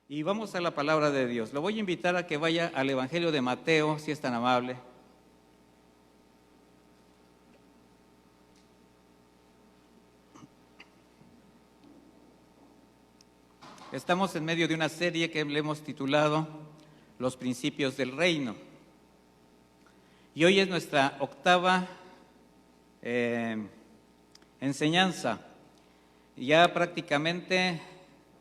Y vamos a la palabra de Dios. Lo voy a invitar a que vaya al Evangelio de Mateo, si es tan amable. Estamos en medio de una serie que le hemos titulado Los principios del reino. Y hoy es nuestra octava enseñanza. Ya prácticamente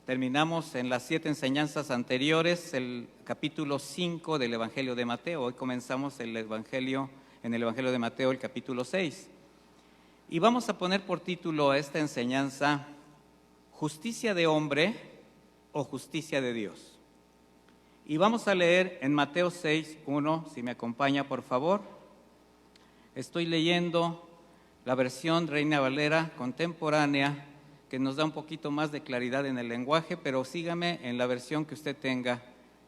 terminamos en las 7 enseñanzas anteriores, el capítulo 5 del Evangelio de Mateo. Hoy comenzamos en el Evangelio de Mateo, el capítulo 6. Y vamos a poner por título a esta enseñanza, ¿justicia de hombre o justicia de Dios? Y vamos a leer en Mateo 6:1, si me acompaña por favor. Estoy leyendo la versión Reina Valera contemporánea, que nos da un poquito más de claridad en el lenguaje, pero sígame en la versión que usted tenga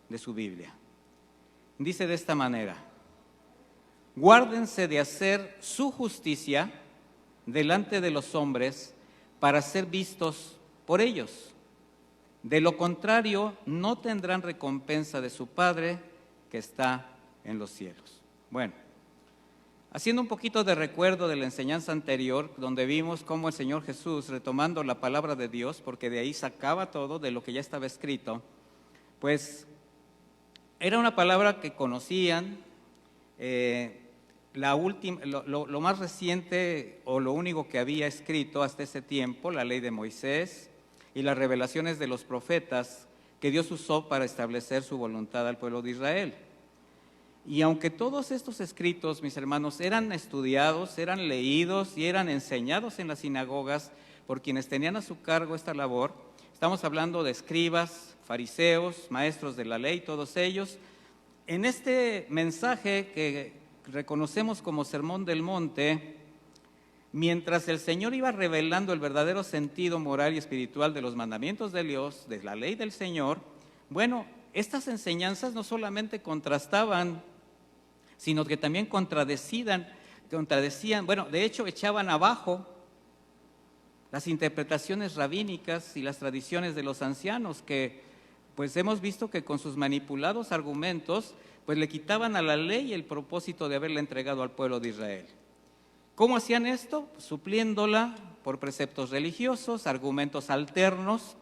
de su Biblia. Dice de esta manera: guárdense de hacer su justicia delante de los hombres para ser vistos por ellos. De lo contrario, no tendrán recompensa de su Padre que está en los cielos. Bueno, haciendo un poquito de recuerdo de la enseñanza anterior, donde vimos cómo el Señor Jesús, retomando la palabra de Dios, porque de ahí sacaba todo de lo que ya estaba escrito, pues era una palabra que conocían. Lo más reciente o lo único que había escrito hasta ese tiempo, la ley de Moisés y las revelaciones de los profetas que Dios usó para establecer su voluntad al pueblo de Israel. Y aunque todos estos escritos, mis hermanos, eran estudiados, eran leídos y eran enseñados en las sinagogas por quienes tenían a su cargo esta labor, estamos hablando de escribas, fariseos, maestros de la ley, todos ellos, en este mensaje que reconocemos como Sermón del Monte, mientras el Señor iba revelando el verdadero sentido moral y espiritual de los mandamientos de Dios, de la ley del Señor, bueno, estas enseñanzas no solamente contrastaban, sino que también contradecían, bueno, de hecho echaban abajo las interpretaciones rabínicas y las tradiciones de los ancianos, que pues hemos visto que con sus manipulados argumentos, pues le quitaban a la ley el propósito de haberla entregado al pueblo de Israel. ¿Cómo hacían esto? Supliéndola por preceptos religiosos, argumentos alternos,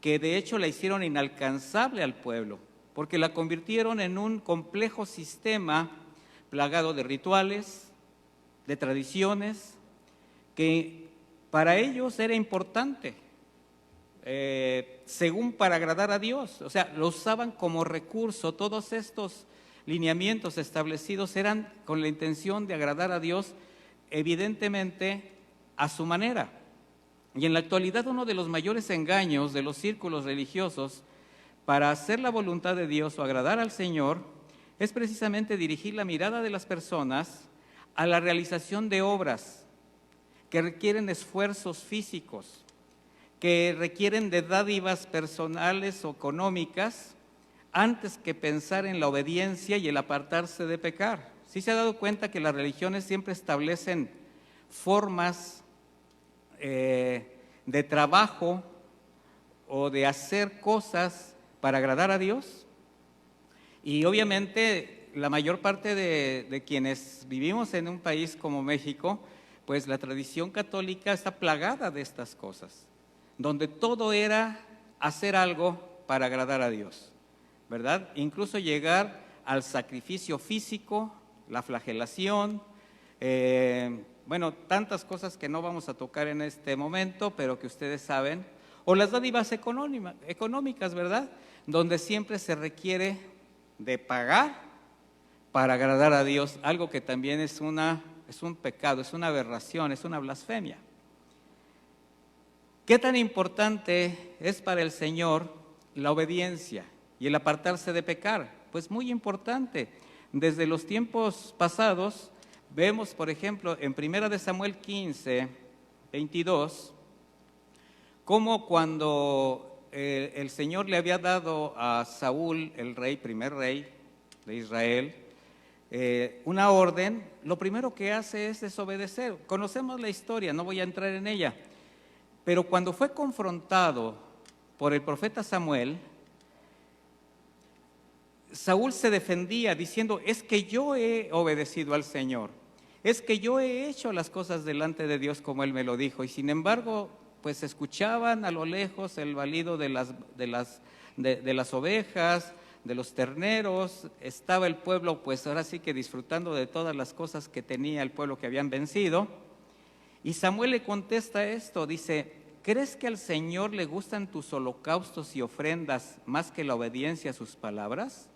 que de hecho la hicieron inalcanzable al pueblo, porque la convirtieron en un complejo sistema plagado de rituales, de tradiciones, que para ellos era importante, según para agradar a Dios. O sea, lo usaban como recurso. Todos estos lineamientos establecidos eran con la intención de agradar a Dios, evidentemente a su manera. Y en la actualidad uno de los mayores engaños de los círculos religiosos para hacer la voluntad de Dios o agradar al Señor es precisamente dirigir la mirada de las personas a la realización de obras que requieren esfuerzos físicos, que requieren de dádivas personales o económicas, antes que pensar en la obediencia y el apartarse de pecar. ¿Sí se ha dado cuenta que las religiones siempre establecen formas de trabajo o de hacer cosas para agradar a Dios? Y obviamente la mayor parte de quienes vivimos en un país como México, pues la tradición católica está plagada de estas cosas, donde todo era hacer algo para agradar a Dios, ¿verdad? Incluso llegar al sacrificio físico, la flagelación, bueno, tantas cosas que no vamos a tocar en este momento, pero que ustedes saben, o las dádivas económicas, ¿verdad? Donde siempre se requiere de pagar para agradar a Dios, algo que también es un pecado, es una aberración, es una blasfemia. ¿Qué tan importante es para el Señor la obediencia y el apartarse de pecar? Pues muy importante. Desde los tiempos pasados vemos, por ejemplo, en 1 Samuel 15, 22, cómo cuando el Señor le había dado a Saúl, el primer rey de Israel, una orden, lo primero que hace es desobedecer. Conocemos la historia, no voy a entrar en ella, pero cuando fue confrontado por el profeta Samuel, Saúl se defendía diciendo, es que yo he obedecido al Señor, es que yo he hecho las cosas delante de Dios como Él me lo dijo. Y sin embargo, pues escuchaban a lo lejos el balido de las ovejas, de los terneros. Estaba el pueblo, pues ahora sí que disfrutando de todas las cosas que tenía el pueblo que habían vencido. Y Samuel le contesta esto, dice, ¿crees que al Señor le gustan tus holocaustos y ofrendas más que la obediencia a sus palabras?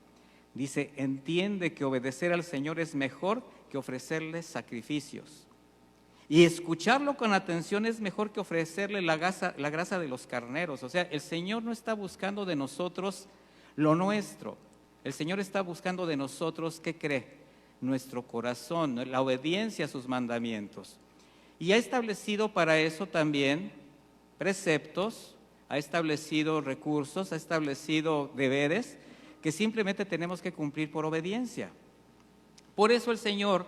Dice, entiende que obedecer al Señor es mejor que ofrecerle sacrificios. Y escucharlo con atención es mejor que ofrecerle la grasa de los carneros. O sea, el Señor no está buscando de nosotros lo nuestro. El Señor está buscando de nosotros, ¿qué cree? Nuestro corazón, la obediencia a sus mandamientos. Y ha establecido para eso también preceptos, ha establecido recursos, ha establecido deberes que simplemente tenemos que cumplir por obediencia. Por eso el Señor,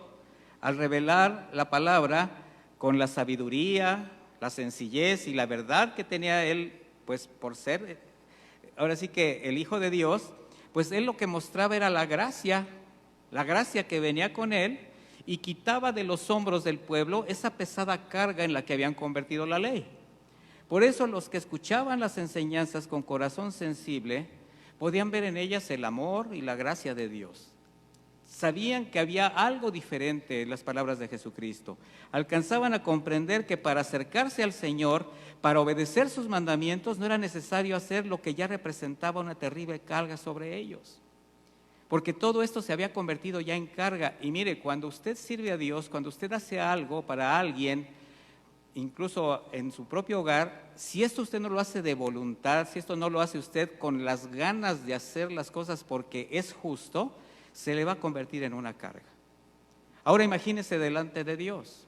al revelar la palabra con la sabiduría, la sencillez y la verdad que tenía Él, pues por ser, ahora sí que el Hijo de Dios, pues Él lo que mostraba era la gracia que venía con Él y quitaba de los hombros del pueblo esa pesada carga en la que habían convertido la ley. Por eso los que escuchaban las enseñanzas con corazón sensible podían ver en ellas el amor y la gracia de Dios. Sabían que había algo diferente en las palabras de Jesucristo. Alcanzaban a comprender que para acercarse al Señor, para obedecer sus mandamientos, no era necesario hacer lo que ya representaba una terrible carga sobre ellos. Porque todo esto se había convertido ya en carga. Y mire, cuando usted sirve a Dios, cuando usted hace algo para alguien, incluso en su propio hogar, si esto usted no lo hace de voluntad, si esto no lo hace usted con las ganas de hacer las cosas porque es justo, se le va a convertir en una carga. Ahora imagínese delante de Dios.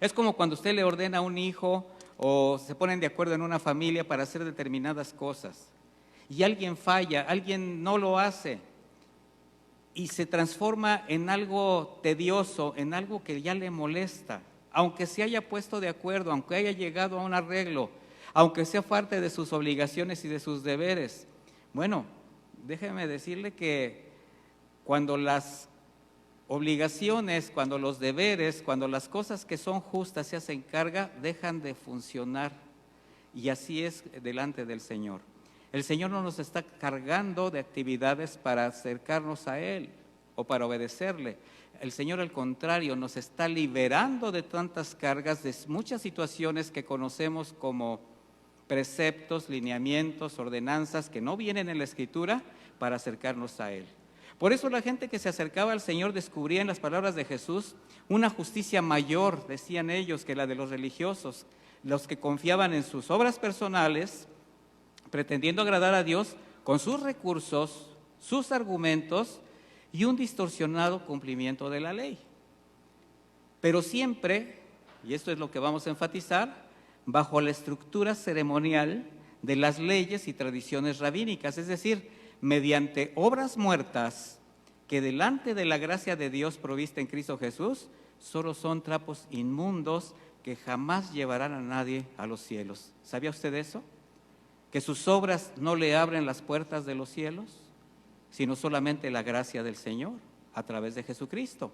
Es como cuando usted le ordena a un hijo o se ponen de acuerdo en una familia para hacer determinadas cosas y alguien falla, alguien no lo hace y se transforma en algo tedioso, en algo que ya le molesta. Aunque se haya puesto de acuerdo, aunque haya llegado a un arreglo, aunque sea parte de sus obligaciones y de sus deberes. Bueno, déjeme decirle que cuando las obligaciones, cuando los deberes, cuando las cosas que son justas se hacen carga, dejan de funcionar. Y así es delante del Señor. El Señor no nos está cargando de actividades para acercarnos a Él o para obedecerle. El Señor, al contrario, nos está liberando de tantas cargas, de muchas situaciones que conocemos como preceptos, lineamientos, ordenanzas que no vienen en la Escritura para acercarnos a Él. Por eso la gente que se acercaba al Señor descubría en las palabras de Jesús una justicia mayor, decían ellos, que la de los religiosos, los que confiaban en sus obras personales, pretendiendo agradar a Dios con sus recursos, sus argumentos y un distorsionado cumplimiento de la ley. Pero siempre, y esto es lo que vamos a enfatizar, bajo la estructura ceremonial de las leyes y tradiciones rabínicas, es decir, mediante obras muertas que delante de la gracia de Dios provista en Cristo Jesús, solo son trapos inmundos que jamás llevarán a nadie a los cielos. ¿Sabía usted eso? Que sus obras no le abren las puertas de los cielos, sino solamente la gracia del Señor a través de Jesucristo.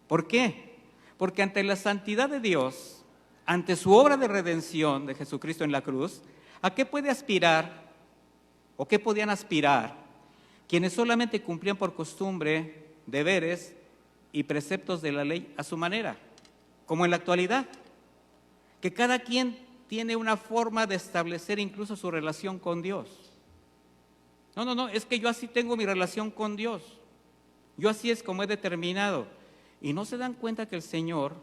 ¿Por qué? Porque ante la santidad de Dios, ante su obra de redención de Jesucristo en la cruz, ¿a qué puede aspirar o qué podían aspirar quienes solamente cumplían por costumbre deberes y preceptos de la ley a su manera, como en la actualidad? Que cada quien tiene una forma de establecer incluso su relación con Dios. No, es que yo así tengo mi relación con Dios. Yo así es como he determinado. Y no se dan cuenta que el Señor,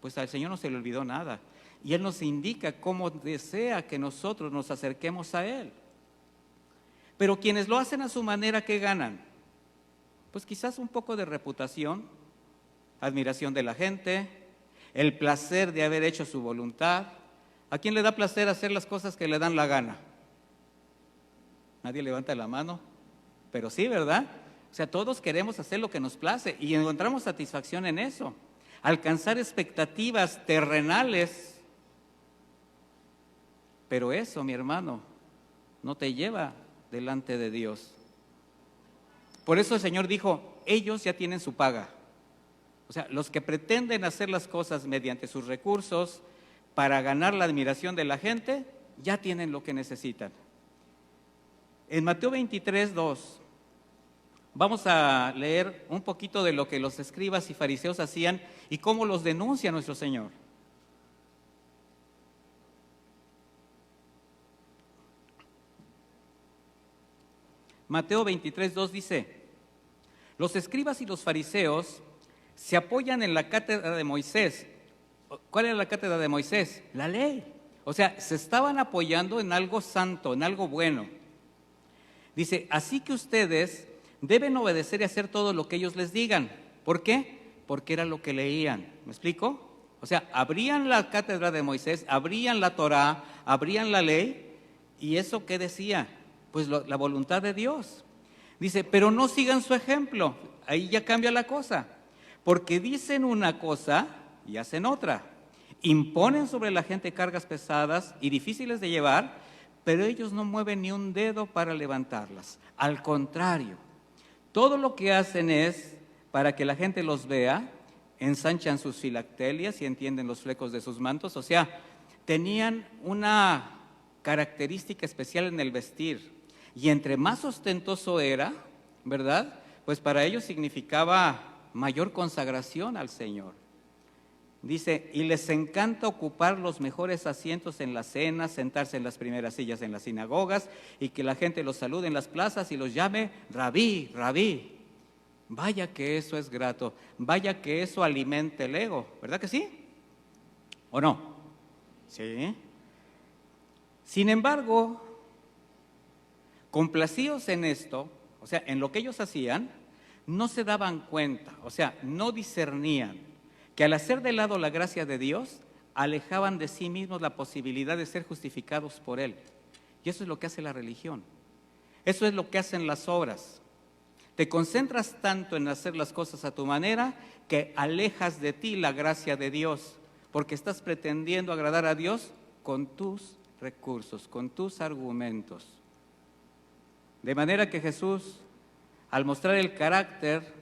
pues al Señor no se le olvidó nada. Y Él nos indica cómo desea que nosotros nos acerquemos a Él. Pero quienes lo hacen a su manera, ¿qué ganan? Pues quizás un poco de reputación, admiración de la gente, el placer de haber hecho su voluntad. ¿A quién le da placer hacer las cosas que le dan la gana? Nadie levanta la mano, pero sí, ¿verdad? O sea, todos queremos hacer lo que nos place y encontramos satisfacción en eso. Alcanzar expectativas terrenales. Pero eso, mi hermano, no te lleva delante de Dios. Por eso el Señor dijo, ellos ya tienen su paga. O sea, los que pretenden hacer las cosas mediante sus recursos para ganar la admiración de la gente, ya tienen lo que necesitan. En Mateo 23, 2, vamos a leer un poquito de lo que los escribas y fariseos hacían y cómo los denuncia nuestro Señor. Mateo 23, 2 dice, los escribas y los fariseos se apoyan en la cátedra de Moisés. ¿Cuál era la cátedra de Moisés? La ley. O sea, se estaban apoyando en algo santo, en algo bueno. Dice, así que ustedes deben obedecer y hacer todo lo que ellos les digan. ¿Por qué? Porque era lo que leían. ¿Me explico? O sea, abrían la cátedra de Moisés, abrían la Torá, abrían la ley, ¿y eso qué decía? Pues la voluntad de Dios. Dice, pero no sigan su ejemplo. Ahí ya cambia la cosa. Porque dicen una cosa y hacen otra. Imponen sobre la gente cargas pesadas y difíciles de llevar, pero ellos no mueven ni un dedo para levantarlas. Al contrario, todo lo que hacen es, para que la gente los vea, ensanchan sus filactelias y entienden los flecos de sus mantos. O sea, tenían una característica especial en el vestir. Y entre más ostentoso era, ¿verdad? Pues para ellos significaba mayor consagración al Señor. Dice, y les encanta ocupar los mejores asientos en las cenas, sentarse en las primeras sillas en las sinagogas y que la gente los salude en las plazas y los llame rabí, rabí. Vaya que eso es grato, vaya que eso alimenta el ego, ¿verdad que sí? ¿O no? Sí. Sin embargo, complacidos en esto, o sea, en lo que ellos hacían, no se daban cuenta, o sea, no discernían que al hacer de lado la gracia de Dios, alejaban de sí mismos la posibilidad de ser justificados por Él. Y eso es lo que hace la religión. Eso es lo que hacen las obras. Te concentras tanto en hacer las cosas a tu manera que alejas de ti la gracia de Dios, porque estás pretendiendo agradar a Dios con tus recursos, con tus argumentos. De manera que Jesús, al mostrar el carácter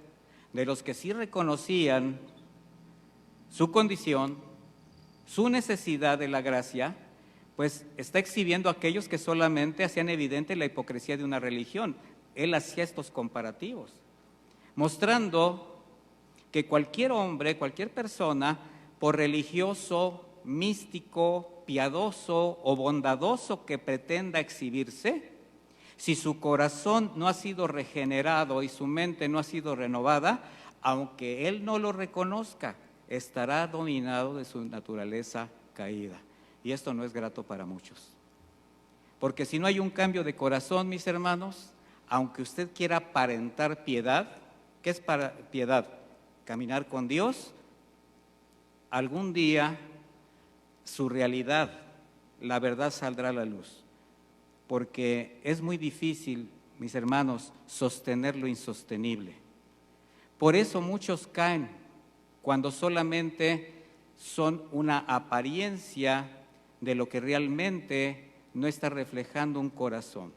de los que sí reconocían su condición, su necesidad de la gracia, pues está exhibiendo a aquellos que solamente hacían evidente la hipocresía de una religión. Él hacía estos comparativos, mostrando que cualquier hombre, cualquier persona, por religioso, místico, piadoso o bondadoso que pretenda exhibirse, si su corazón no ha sido regenerado y su mente no ha sido renovada, aunque él no lo reconozca, estará dominado de su naturaleza caída. Y esto no es grato para muchos. Porque si no hay un cambio de corazón, mis hermanos, aunque usted quiera aparentar piedad, ¿qué es para piedad? Caminar con Dios. Algún día su realidad, la verdad saldrá a la luz. Porque es muy difícil, mis hermanos, sostener lo insostenible. Por eso muchos caen cuando solamente son una apariencia de lo que realmente no está reflejando un corazón.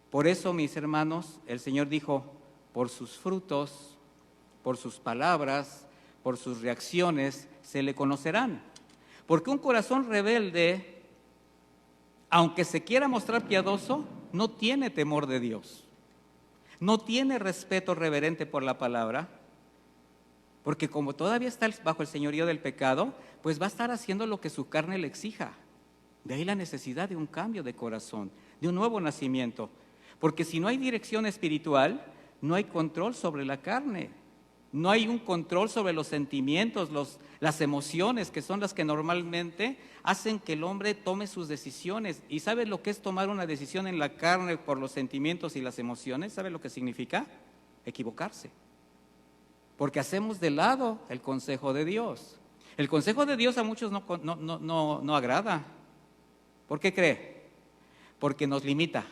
Por eso, mis hermanos, el Señor dijo, por sus frutos, por sus palabras, por sus reacciones, se le conocerán. Porque un corazón rebelde, aunque se quiera mostrar piadoso, no tiene temor de Dios. No tiene respeto reverente por la palabra, porque como todavía está bajo el señorío del pecado, pues va a estar haciendo lo que su carne le exija. De ahí la necesidad de un cambio de corazón, de un nuevo nacimiento. Porque si no hay dirección espiritual, no hay control sobre la carne. No hay un control sobre los sentimientos, las emociones, que son las que normalmente hacen que el hombre tome sus decisiones. ¿Y sabes lo que es tomar una decisión en la carne por los sentimientos y las emociones? ¿Sabes lo que significa? Equivocarse. Porque hacemos de lado el consejo de Dios. El consejo de Dios a muchos no agrada. ¿Por qué cree? Porque nos limita.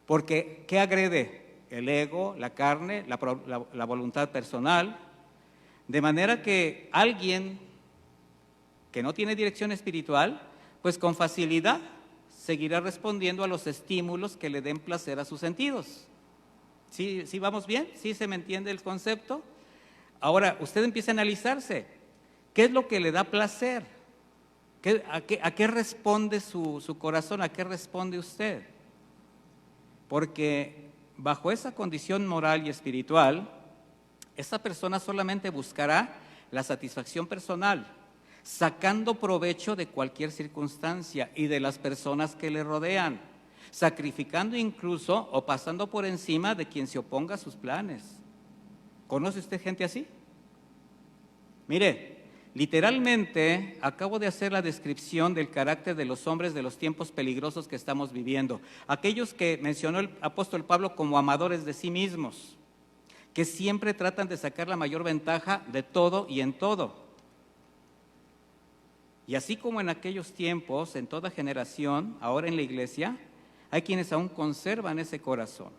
Porque ¿qué agrede? El ego, la carne, la voluntad personal. De manera que alguien que no tiene dirección espiritual, pues con facilidad seguirá respondiendo a los estímulos que le den placer a sus sentidos. ¿Sí, sí vamos bien? ¿Sí se me entiende el concepto? Ahora, usted empieza a analizarse. ¿Qué es lo que le da placer? ¿A qué responde su corazón? ¿A qué responde usted? Porque bajo esa condición moral y espiritual, esa persona solamente buscará la satisfacción personal, sacando provecho de cualquier circunstancia y de las personas que le rodean, sacrificando incluso o pasando por encima de quien se oponga a sus planes. ¿Conoce usted gente así? Mire, literalmente acabo de hacer la descripción del carácter de los hombres de los tiempos peligrosos que estamos viviendo. Aquellos que mencionó el apóstol Pablo como amadores de sí mismos, que siempre tratan de sacar la mayor ventaja de todo y en todo. Y así como en aquellos tiempos, en toda generación, ahora en la iglesia, hay quienes aún conservan ese corazón.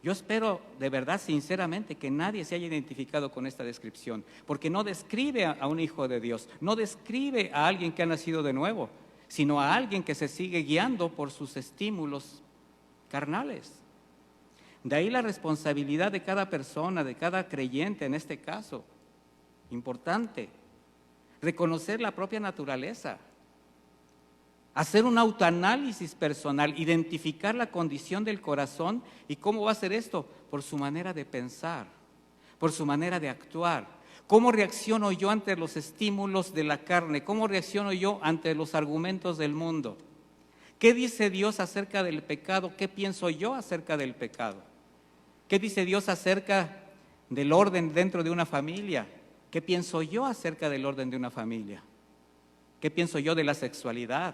Yo espero de verdad, sinceramente, que nadie se haya identificado con esta descripción, porque no describe a un hijo de Dios, no describe a alguien que ha nacido de nuevo, sino a alguien que se sigue guiando por sus estímulos carnales. De ahí la responsabilidad de cada persona, de cada creyente en este caso, importante. Reconocer la propia naturaleza, hacer un autoanálisis personal, identificar la condición del corazón. ¿Y cómo va a hacer esto? Por su manera de pensar, por su manera de actuar. ¿Cómo reacciono yo ante los estímulos de la carne? ¿Cómo reacciono yo ante los argumentos del mundo? ¿Qué dice Dios acerca del pecado? ¿Qué pienso yo acerca del pecado? ¿Qué dice Dios acerca del orden dentro de una familia? ¿Qué pienso yo acerca del orden de una familia? ¿Qué pienso yo de la sexualidad?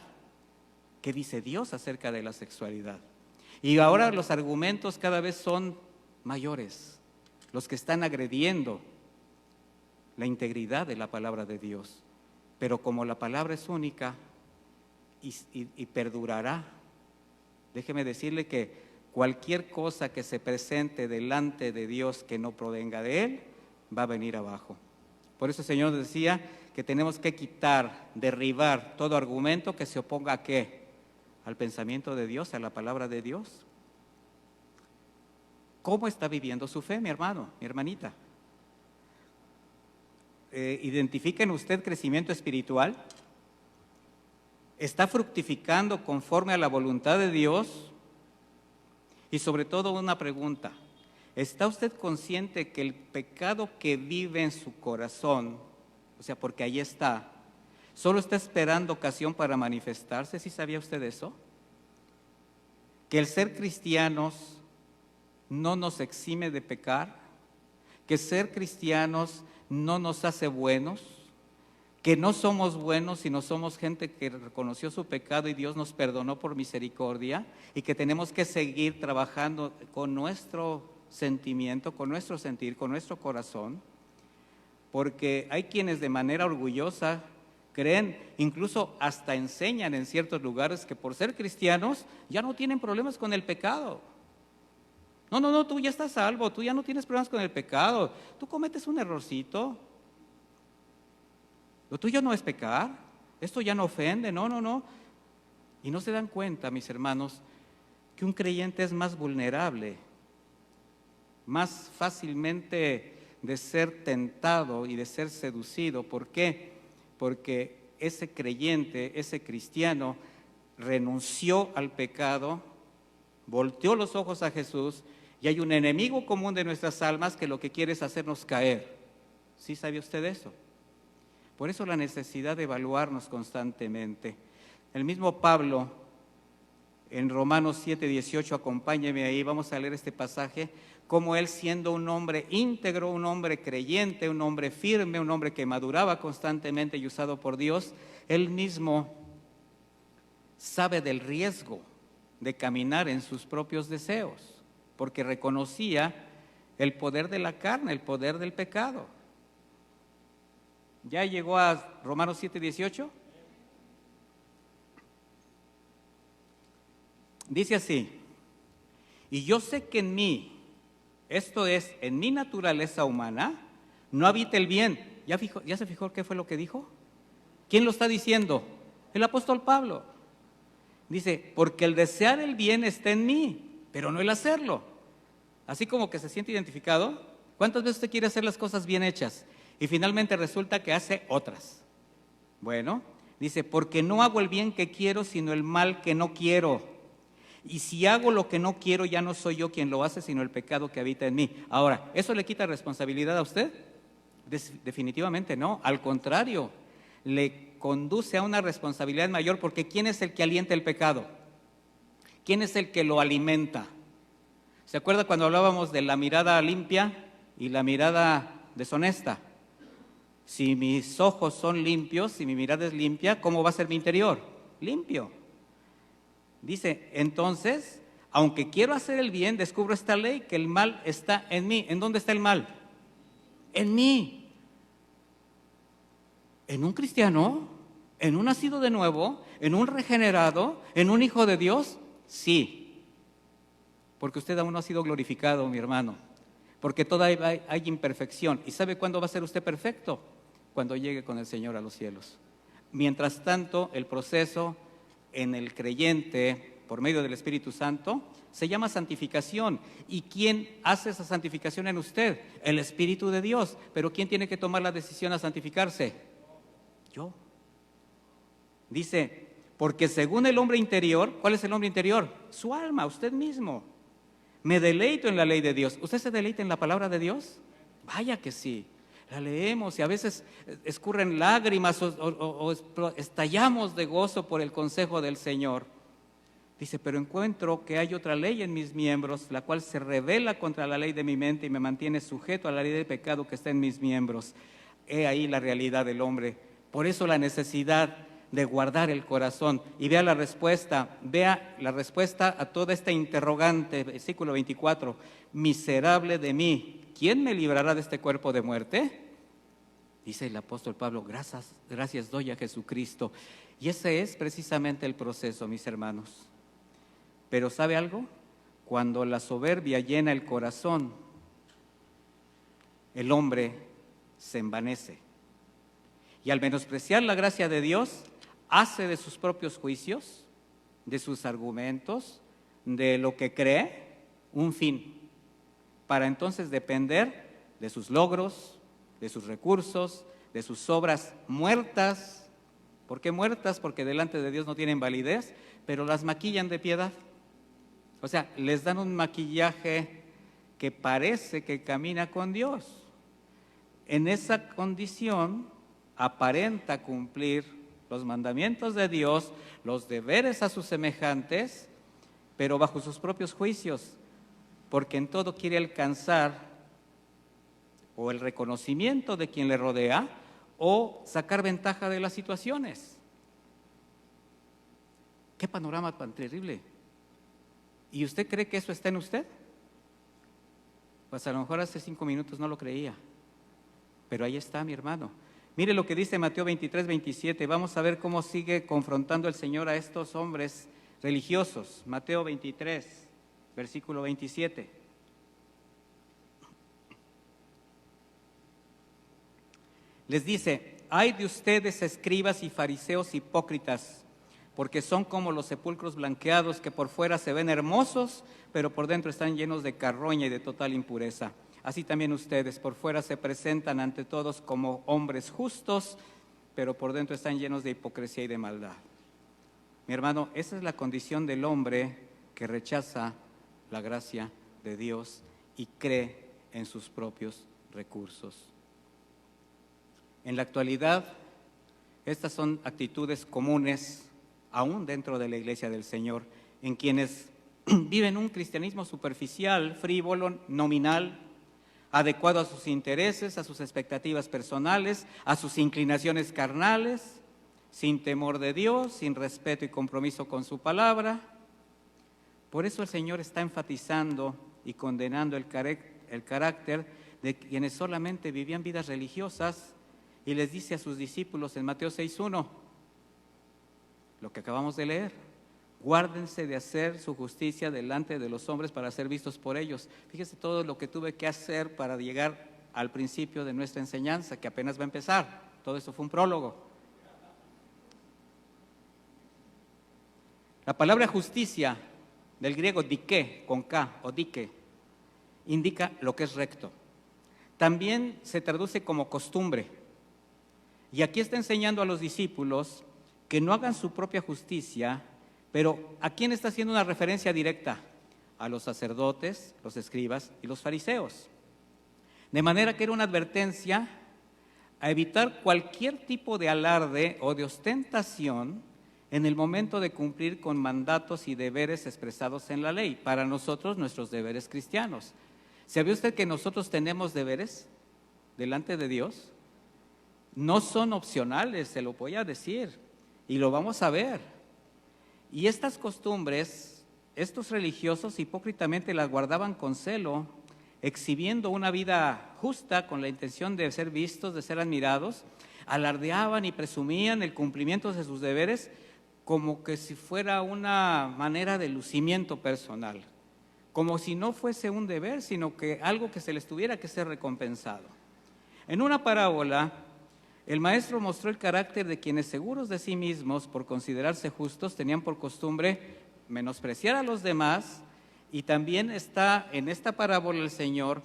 ¿Qué dice Dios acerca de la sexualidad? Y ahora los argumentos cada vez son mayores, los que están agrediendo la integridad de la palabra de Dios. Pero como la palabra es única y perdurará, déjeme decirle que cualquier cosa que se presente delante de Dios que no provenga de Él, va a venir abajo. Por eso el Señor decía que tenemos que quitar, derribar todo argumento que se oponga ¿a qué? Al pensamiento de Dios, a la palabra de Dios. ¿Cómo está viviendo su fe, mi hermano, mi hermanita? ¿Identifica en usted crecimiento espiritual? ¿Está fructificando conforme a la voluntad de Dios? Y sobre todo una pregunta. ¿Está usted consciente que el pecado que vive en su corazón, o sea, porque ahí está, solo está esperando ocasión para manifestarse? ¿Sí sabía usted eso? Que el ser cristianos no nos exime de pecar, que ser cristianos no nos hace buenos, que no somos buenos, sino somos gente que reconoció su pecado y Dios nos perdonó por misericordia, y que tenemos que seguir trabajando con nuestro sentimiento, con nuestro sentir, con nuestro corazón, porque hay quienes de manera orgullosa creen, incluso hasta enseñan en ciertos lugares que por ser cristianos ya no tienen problemas con el pecado. No, tú ya estás salvo, tú ya no tienes problemas con el pecado, tú cometes un errorcito, lo tuyo no es pecar, esto ya no ofende, no. Y no se dan cuenta, mis hermanos, que un creyente es más vulnerable, más fácilmente de ser tentado y de ser seducido. ¿Por qué? Porque ese creyente, ese cristiano, renunció al pecado, volteó los ojos a Jesús, y hay un enemigo común de nuestras almas que lo que quiere es hacernos caer. ¿Sí sabe usted eso? Por eso la necesidad de evaluarnos constantemente. El mismo Pablo, en Romanos 7:18, acompáñeme ahí, vamos a leer este pasaje, como él, siendo un hombre íntegro, un hombre creyente, un hombre firme, un hombre que maduraba constantemente y usado por Dios, él mismo sabe del riesgo de caminar en sus propios deseos, porque reconocía el poder de la carne, el poder del pecado. ¿Ya llegó a Romanos 7:18? Dice así: y yo sé que en mí, esto es, en mi naturaleza humana, no habita el bien. ¿Ya se fijó qué fue lo que dijo? ¿Quién lo está diciendo? El apóstol Pablo. Dice, porque el desear el bien está en mí, pero no el hacerlo. Así como que se siente identificado. ¿Cuántas veces usted quiere hacer las cosas bien hechas y finalmente resulta que hace otras? Bueno, dice, porque no hago el bien que quiero, sino el mal que no quiero. Y si hago lo que no quiero, ya no soy yo quien lo hace, sino el pecado que habita en mí. Ahora, ¿eso le quita responsabilidad a usted? Definitivamente no, al contrario, le conduce a una responsabilidad mayor, porque ¿quién es el que alienta el pecado? ¿Quién es el que lo alimenta? ¿Se acuerda cuando hablábamos de la mirada limpia y la mirada deshonesta? Si mis ojos son limpios, si mi mirada es limpia, ¿cómo va a ser mi interior? Limpio. Dice, entonces, aunque quiero hacer el bien, descubro esta ley, que el mal está en mí. ¿En dónde está el mal? En mí. ¿En un cristiano? ¿En un nacido de nuevo? ¿En un regenerado? ¿En un hijo de Dios? Sí. Porque usted aún no ha sido glorificado, mi hermano. Porque todavía hay imperfección. ¿Y sabe cuándo va a ser usted perfecto? Cuando llegue con el Señor a los cielos. Mientras tanto, el proceso en el creyente, por medio del Espíritu Santo, se llama santificación. ¿Y quién hace esa santificación en usted? El Espíritu de Dios. ¿Pero quién tiene que tomar la decisión a santificarse? Yo. Dice, porque según el hombre interior, ¿cuál es el hombre interior? Su alma, usted mismo. Me deleito en la ley de Dios. ¿Usted se deleita en la palabra de Dios? Vaya que sí. La leemos y a veces escurren lágrimas o estallamos de gozo por el consejo del Señor. Dice, pero encuentro que hay otra ley en mis miembros, la cual se rebela contra la ley de mi mente y me mantiene sujeto a la ley del pecado que está en mis miembros. He ahí la realidad del hombre. Por eso la necesidad de guardar el corazón. Y vea la respuesta a toda esta interrogante, versículo 24, miserable de mí, ¿quién me librará de este cuerpo de muerte? Dice el apóstol Pablo, gracias doy a Jesucristo. Y ese es precisamente el proceso, mis hermanos. Pero ¿sabe algo? Cuando la soberbia llena el corazón, el hombre se envanece. Y al menospreciar la gracia de Dios, hace de sus propios juicios, de sus argumentos, de lo que cree, un fin, para entonces depender de sus logros, de sus recursos, de sus obras muertas. ¿Por qué muertas? Porque delante de Dios no tienen validez, pero las maquillan de piedad. O sea, les dan un maquillaje que parece que camina con Dios. En esa condición aparenta cumplir los mandamientos de Dios, los deberes a sus semejantes, pero bajo sus propios juicios, porque en todo quiere alcanzar o el reconocimiento de quien le rodea o sacar ventaja de las situaciones. ¿Qué panorama tan terrible? ¿Y usted cree que eso está en usted? Pues a lo mejor hace 5 minutos no lo creía, pero ahí está, mi hermano. Mire lo que dice Mateo 23, 27. Vamos a ver cómo sigue confrontando el Señor a estos hombres religiosos. Mateo 23, versículo 27. Les dice, ay de ustedes, escribas y fariseos hipócritas, porque son como los sepulcros blanqueados que por fuera se ven hermosos, pero por dentro están llenos de carroña y de total impureza. Así también ustedes por fuera se presentan ante todos como hombres justos, pero por dentro están llenos de hipocresía y de maldad. Mi hermano, esa es la condición del hombre que rechaza la gracia de Dios y cree en sus propios recursos. En la actualidad, estas son actitudes comunes, aún dentro de la Iglesia del Señor, en quienes viven un cristianismo superficial, frívolo, nominal, adecuado a sus intereses, a sus expectativas personales, a sus inclinaciones carnales, sin temor de Dios, sin respeto y compromiso con su palabra. Por eso el Señor está enfatizando y condenando el carácter de quienes solamente vivían vidas religiosas, y les dice a sus discípulos en Mateo 6:1, lo que acabamos de leer: guárdense de hacer su justicia delante de los hombres para ser vistos por ellos. Fíjese todo lo que tuve que hacer para llegar al principio de nuestra enseñanza, que apenas va a empezar. Todo esto fue un prólogo. La palabra justicia, del griego dike, con K, o dike, indica lo que es recto. También se traduce como costumbre. Y aquí está enseñando a los discípulos que no hagan su propia justicia, pero ¿a quién está haciendo una referencia directa? A los sacerdotes, los escribas y los fariseos. De manera que era una advertencia a evitar cualquier tipo de alarde o de ostentación en el momento de cumplir con mandatos y deberes expresados en la ley. Para nosotros, nuestros deberes cristianos. ¿Sabía usted que nosotros tenemos deberes delante de Dios? No son opcionales, se lo voy a decir, y lo vamos a ver. Y estas costumbres, estos religiosos hipócritamente las guardaban con celo, exhibiendo una vida justa con la intención de ser vistos, de ser admirados, alardeaban y presumían el cumplimiento de sus deberes como que si fuera una manera de lucimiento personal, como si no fuese un deber, sino que algo que se les tuviera que ser recompensado. En una parábola, el maestro mostró el carácter de quienes, seguros de sí mismos por considerarse justos, tenían por costumbre menospreciar a los demás. Y también está en esta parábola el Señor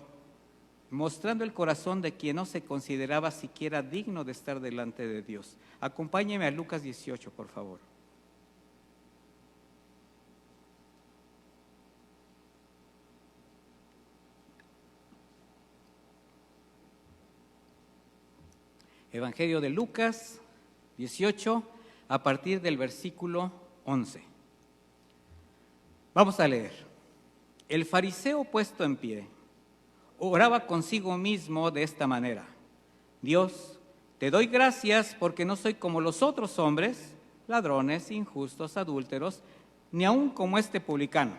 mostrando el corazón de quien no se consideraba siquiera digno de estar delante de Dios. Acompáñeme a Lucas 18, por favor. Evangelio de Lucas 18, a partir del versículo 11. Vamos a leer. El fariseo puesto en pie oraba consigo mismo de esta manera: Dios, te doy gracias porque no soy como los otros hombres, ladrones, injustos, adúlteros, ni aun como este publicano.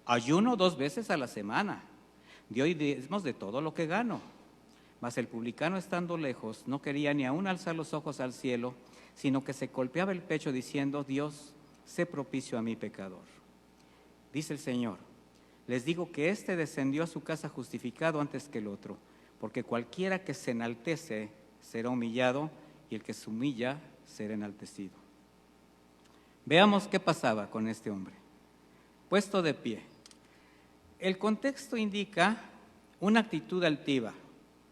Ayuno 2 veces a la semana, doy diezmos de todo lo que gano. Mas el publicano, estando lejos, no quería ni aun alzar los ojos al cielo, sino que se golpeaba el pecho diciendo: Dios, sé propicio a mi pecador. Dice el Señor: les digo que éste descendió a su casa justificado antes que el otro, porque cualquiera que se enaltece será humillado, y el que se humilla será enaltecido. Veamos qué pasaba con este hombre. Puesto de pie. El contexto indica una actitud altiva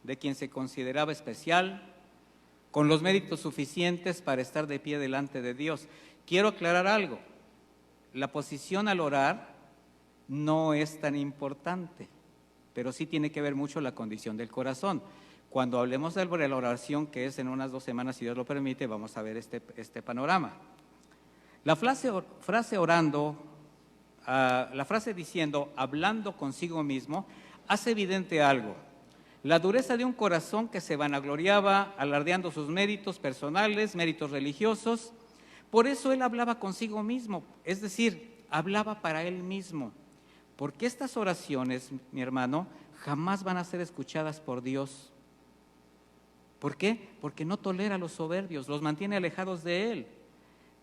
de quien se consideraba especial, con los méritos suficientes para estar de pie delante de Dios. Quiero aclarar algo: la posición al orar no es tan importante, pero sí tiene que ver mucho la condición del corazón. Cuando hablemos de la oración, que es en unas 2 semanas, si Dios lo permite, vamos a ver este panorama. La frase diciendo, hablando consigo mismo, hace evidente algo: la dureza de un corazón que se vanagloriaba, alardeando sus méritos personales, méritos religiosos. Por eso él hablaba consigo mismo, es decir, hablaba para él mismo. Porque estas oraciones, mi hermano, jamás van a ser escuchadas por Dios. ¿Por qué? Porque no tolera a los soberbios, los mantiene alejados de Él.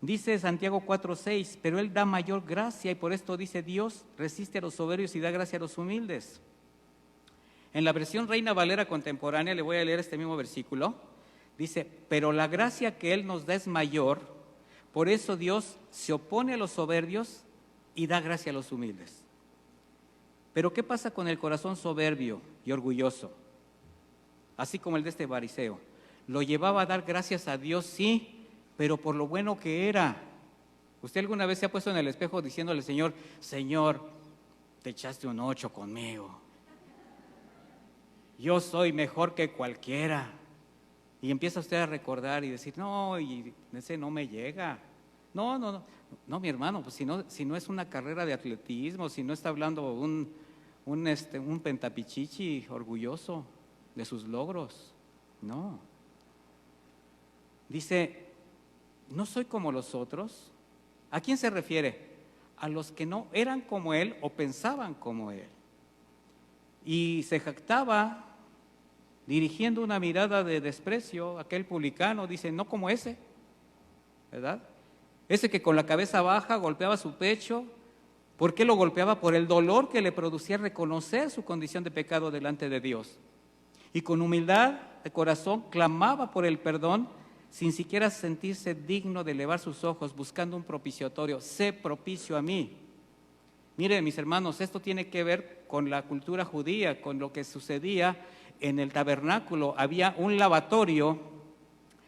Dice Santiago 4:6, pero Él da mayor gracia, y por esto dice: Dios resiste a los soberbios y da gracia a los humildes. En la versión Reina Valera contemporánea, le voy a leer este mismo versículo, dice: pero la gracia que Él nos da es mayor, por eso Dios se opone a los soberbios y da gracia a los humildes. Pero ¿qué pasa con el corazón soberbio y orgulloso? Así como el de este fariseo. Lo llevaba a dar gracias a Dios, sí, pero por lo bueno que era. ¿Usted alguna vez se ha puesto en el espejo diciéndole al Señor: Señor, te echaste un 8 conmigo, yo soy mejor que cualquiera? Y empieza usted a recordar y decir: no, y ese no me llega. No, mi hermano, pues si no es una carrera de atletismo, si no está hablando un pentapichichi orgulloso de sus logros, no. Dice: no soy como los otros. ¿A quién se refiere? A los que no eran como él o pensaban como él. Y se jactaba dirigiendo una mirada de desprecio a aquel publicano. Dice: no como ese, ¿verdad? Ese que con la cabeza baja golpeaba su pecho. ¿Por qué lo golpeaba? Por el dolor que le producía reconocer su condición de pecado delante de Dios. Y con humildad de corazón clamaba por el perdón, sin siquiera sentirse digno de elevar sus ojos, buscando un propiciatorio: sé propicio a mí. Miren, mis hermanos, esto tiene que ver con la cultura judía, con lo que sucedía en el tabernáculo. Había un lavatorio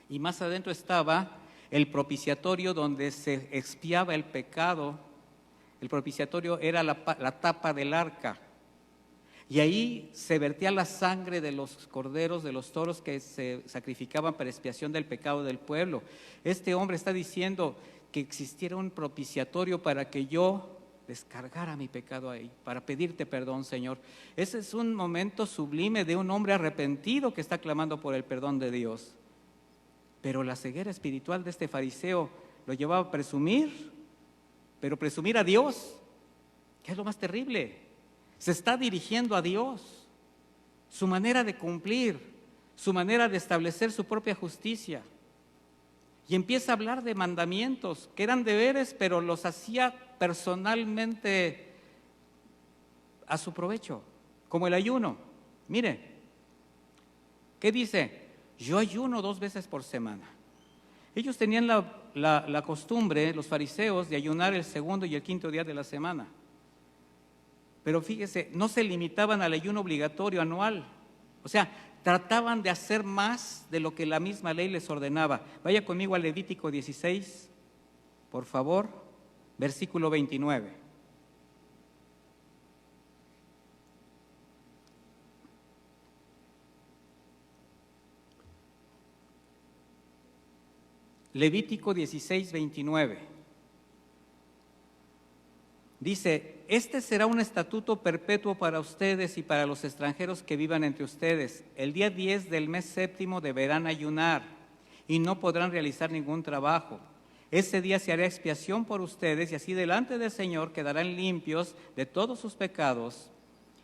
y más adentro estaba el propiciatorio donde se expiaba el pecado. El propiciatorio era la tapa del arca. Y ahí se vertía la sangre de los corderos, de los toros que se sacrificaban para expiación del pecado del pueblo. Este hombre está diciendo que existiera un propiciatorio para que yo descargara mi pecado ahí, para pedirte perdón, Señor. Ese es un momento sublime de un hombre arrepentido que está clamando por el perdón de Dios. Pero la ceguera espiritual de este fariseo lo llevaba a presumir, pero presumir a Dios, que es lo más terrible. Se está dirigiendo a Dios, su manera de cumplir, su manera de establecer su propia justicia. Y empieza a hablar de mandamientos que eran deberes, pero los hacía personalmente a su provecho, como el ayuno. Mire, ¿qué dice? Yo ayuno 2 veces por semana. Ellos tenían la costumbre, los fariseos, de ayunar el segundo y el quinto día de la semana. Pero fíjese, no se limitaban al ayuno obligatorio anual. O sea, trataban de hacer más de lo que la misma ley les ordenaba. Vaya conmigo a Levítico 16, por favor, versículo 29. Levítico 16, 29. Dice, este será un estatuto perpetuo para ustedes y para los extranjeros que vivan entre ustedes. El día 10 del mes séptimo deberán ayunar y no podrán realizar ningún trabajo. Ese día se hará expiación por ustedes y así delante del Señor quedarán limpios de todos sus pecados.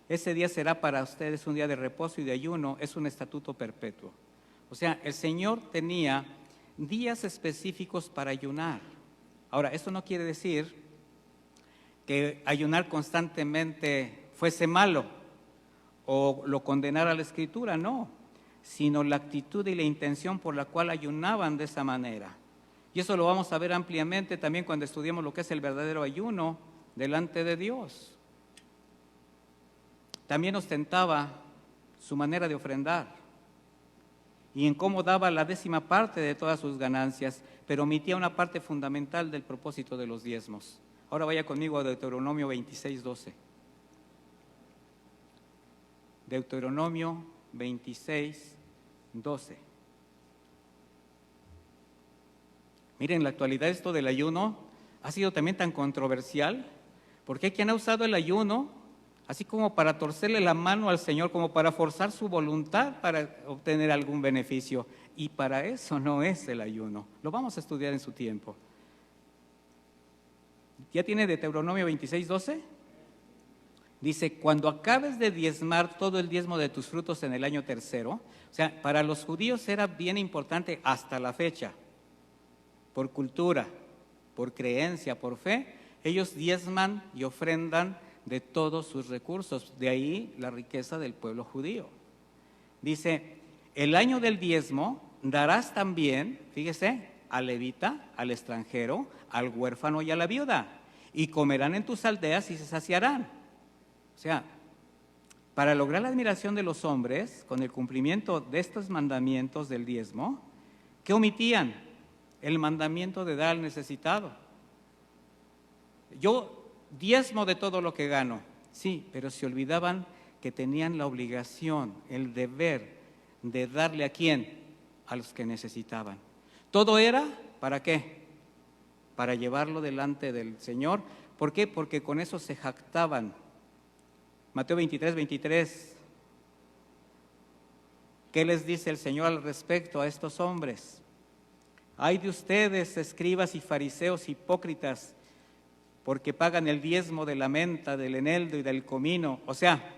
Ese día será para ustedes un día de reposo y de ayuno, es un estatuto perpetuo. O sea, el Señor tenía días específicos para ayunar. Ahora, esto no quiere decir que ayunar constantemente fuese malo o lo condenara la Escritura, no, sino la actitud y la intención por la cual ayunaban de esa manera. Y eso lo vamos a ver ampliamente también cuando estudiemos lo que es el verdadero ayuno delante de Dios. También ostentaba su manera de ofrendar y en cómo daba la 10ª parte de todas sus ganancias, pero omitía una parte fundamental del propósito de los diezmos. Ahora vaya conmigo a Deuteronomio 26, 12. Deuteronomio 26, 12. Miren, en la actualidad esto del ayuno ha sido también tan controversial, porque hay quien ha usado el ayuno así como para torcerle la mano al Señor, como para forzar su voluntad para obtener algún beneficio. Y para eso no es el ayuno. Lo vamos a estudiar en su tiempo. ¿Ya tiene Deuteronomio 26, 12? Dice, cuando acabes de diezmar todo el diezmo de tus frutos en el año tercero, o sea, para los judíos era bien importante hasta la fecha, por cultura, por creencia, por fe, ellos diezman y ofrendan de todos sus recursos, de ahí la riqueza del pueblo judío. Dice, el año del diezmo darás también, fíjese, al levita, al extranjero, al huérfano y a la viuda, y comerán en tus aldeas y se saciarán. O sea, para lograr la admiración de los hombres, con el cumplimiento de estos mandamientos del diezmo, ¿qué omitían? El mandamiento de dar al necesitado. Yo diezmo de todo lo que gano, sí, pero se olvidaban que tenían la obligación, el deber de darle ¿a quién? A los que necesitaban. Todo era, ¿para qué? Para llevarlo delante del Señor. ¿Por qué? Porque con eso se jactaban. Mateo 23, 23. ¿Qué les dice el Señor al respecto a estos hombres? Ay de ustedes, escribas y fariseos hipócritas, porque pagan el diezmo de la menta, del eneldo y del comino, o sea,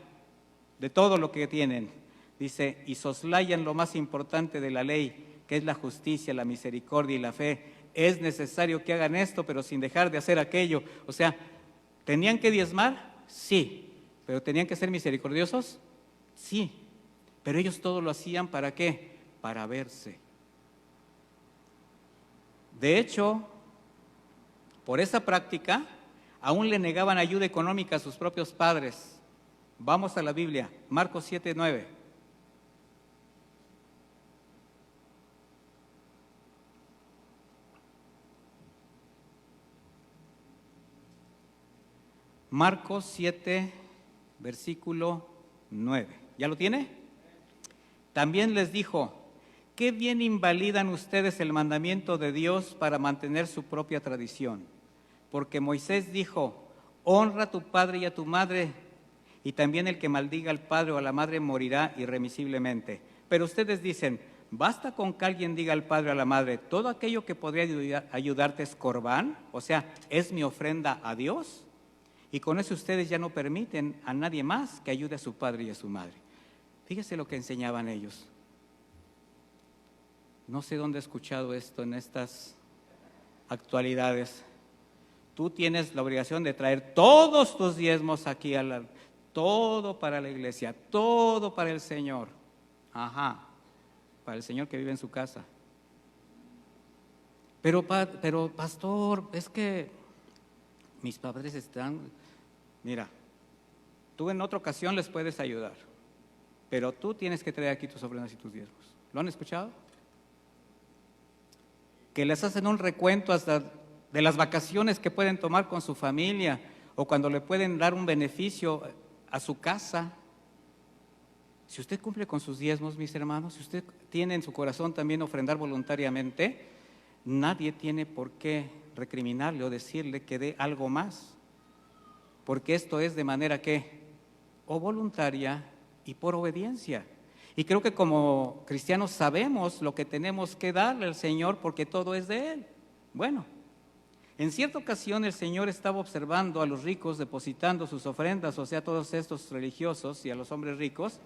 de todo lo que tienen. Dice, y soslayan lo más importante de la ley, que es la justicia, la misericordia y la fe. Es necesario que hagan esto, pero sin dejar de hacer aquello. O sea, ¿tenían que diezmar? Sí. ¿Pero tenían que ser misericordiosos? Sí. Pero ellos todo lo hacían ¿para qué? Para verse. De hecho, por esa práctica, Aún le negaban ayuda económica a sus propios padres. Vamos a la Biblia, Marcos 7:9. Marcos 7, versículo 9. ¿Ya lo tiene? También les dijo: ¿qué bien invalidan ustedes el mandamiento de Dios para mantener su propia tradición? Porque Moisés dijo: honra a tu padre y a tu madre, y también el que maldiga al padre o a la madre morirá irremisiblemente. Pero ustedes dicen: basta con que alguien diga al padre o a la madre, todo aquello que podría ayudarte es corbán, o sea, es mi ofrenda a Dios. Y con eso ustedes ya no permiten a nadie más que ayude a su padre y a su madre. Fíjese lo que enseñaban ellos. No sé dónde he escuchado esto en estas actualidades. Tú tienes la obligación de traer todos tus diezmos aquí, todo para la iglesia, todo para el Señor. Ajá, para el Señor que vive en su casa. Pero pastor, es que mis padres están... Mira, tú en otra ocasión les puedes ayudar, pero tú tienes que traer aquí tus ofrendas y tus diezmos. ¿Lo han escuchado? Que les hacen un recuento hasta de las vacaciones que pueden tomar con su familia o cuando le pueden dar un beneficio a su casa. Si usted cumple con sus diezmos, mis hermanos, si usted tiene en su corazón también ofrendar voluntariamente, nadie tiene por qué recriminarle o decirle que dé algo más, porque esto es de manera que o voluntaria y por obediencia. Y creo que como cristianos sabemos lo que tenemos que darle al Señor porque todo es de Él. Bueno, en cierta ocasión el Señor estaba observando a los ricos depositando sus ofrendas, o sea, todos estos religiosos y a los hombres ricos,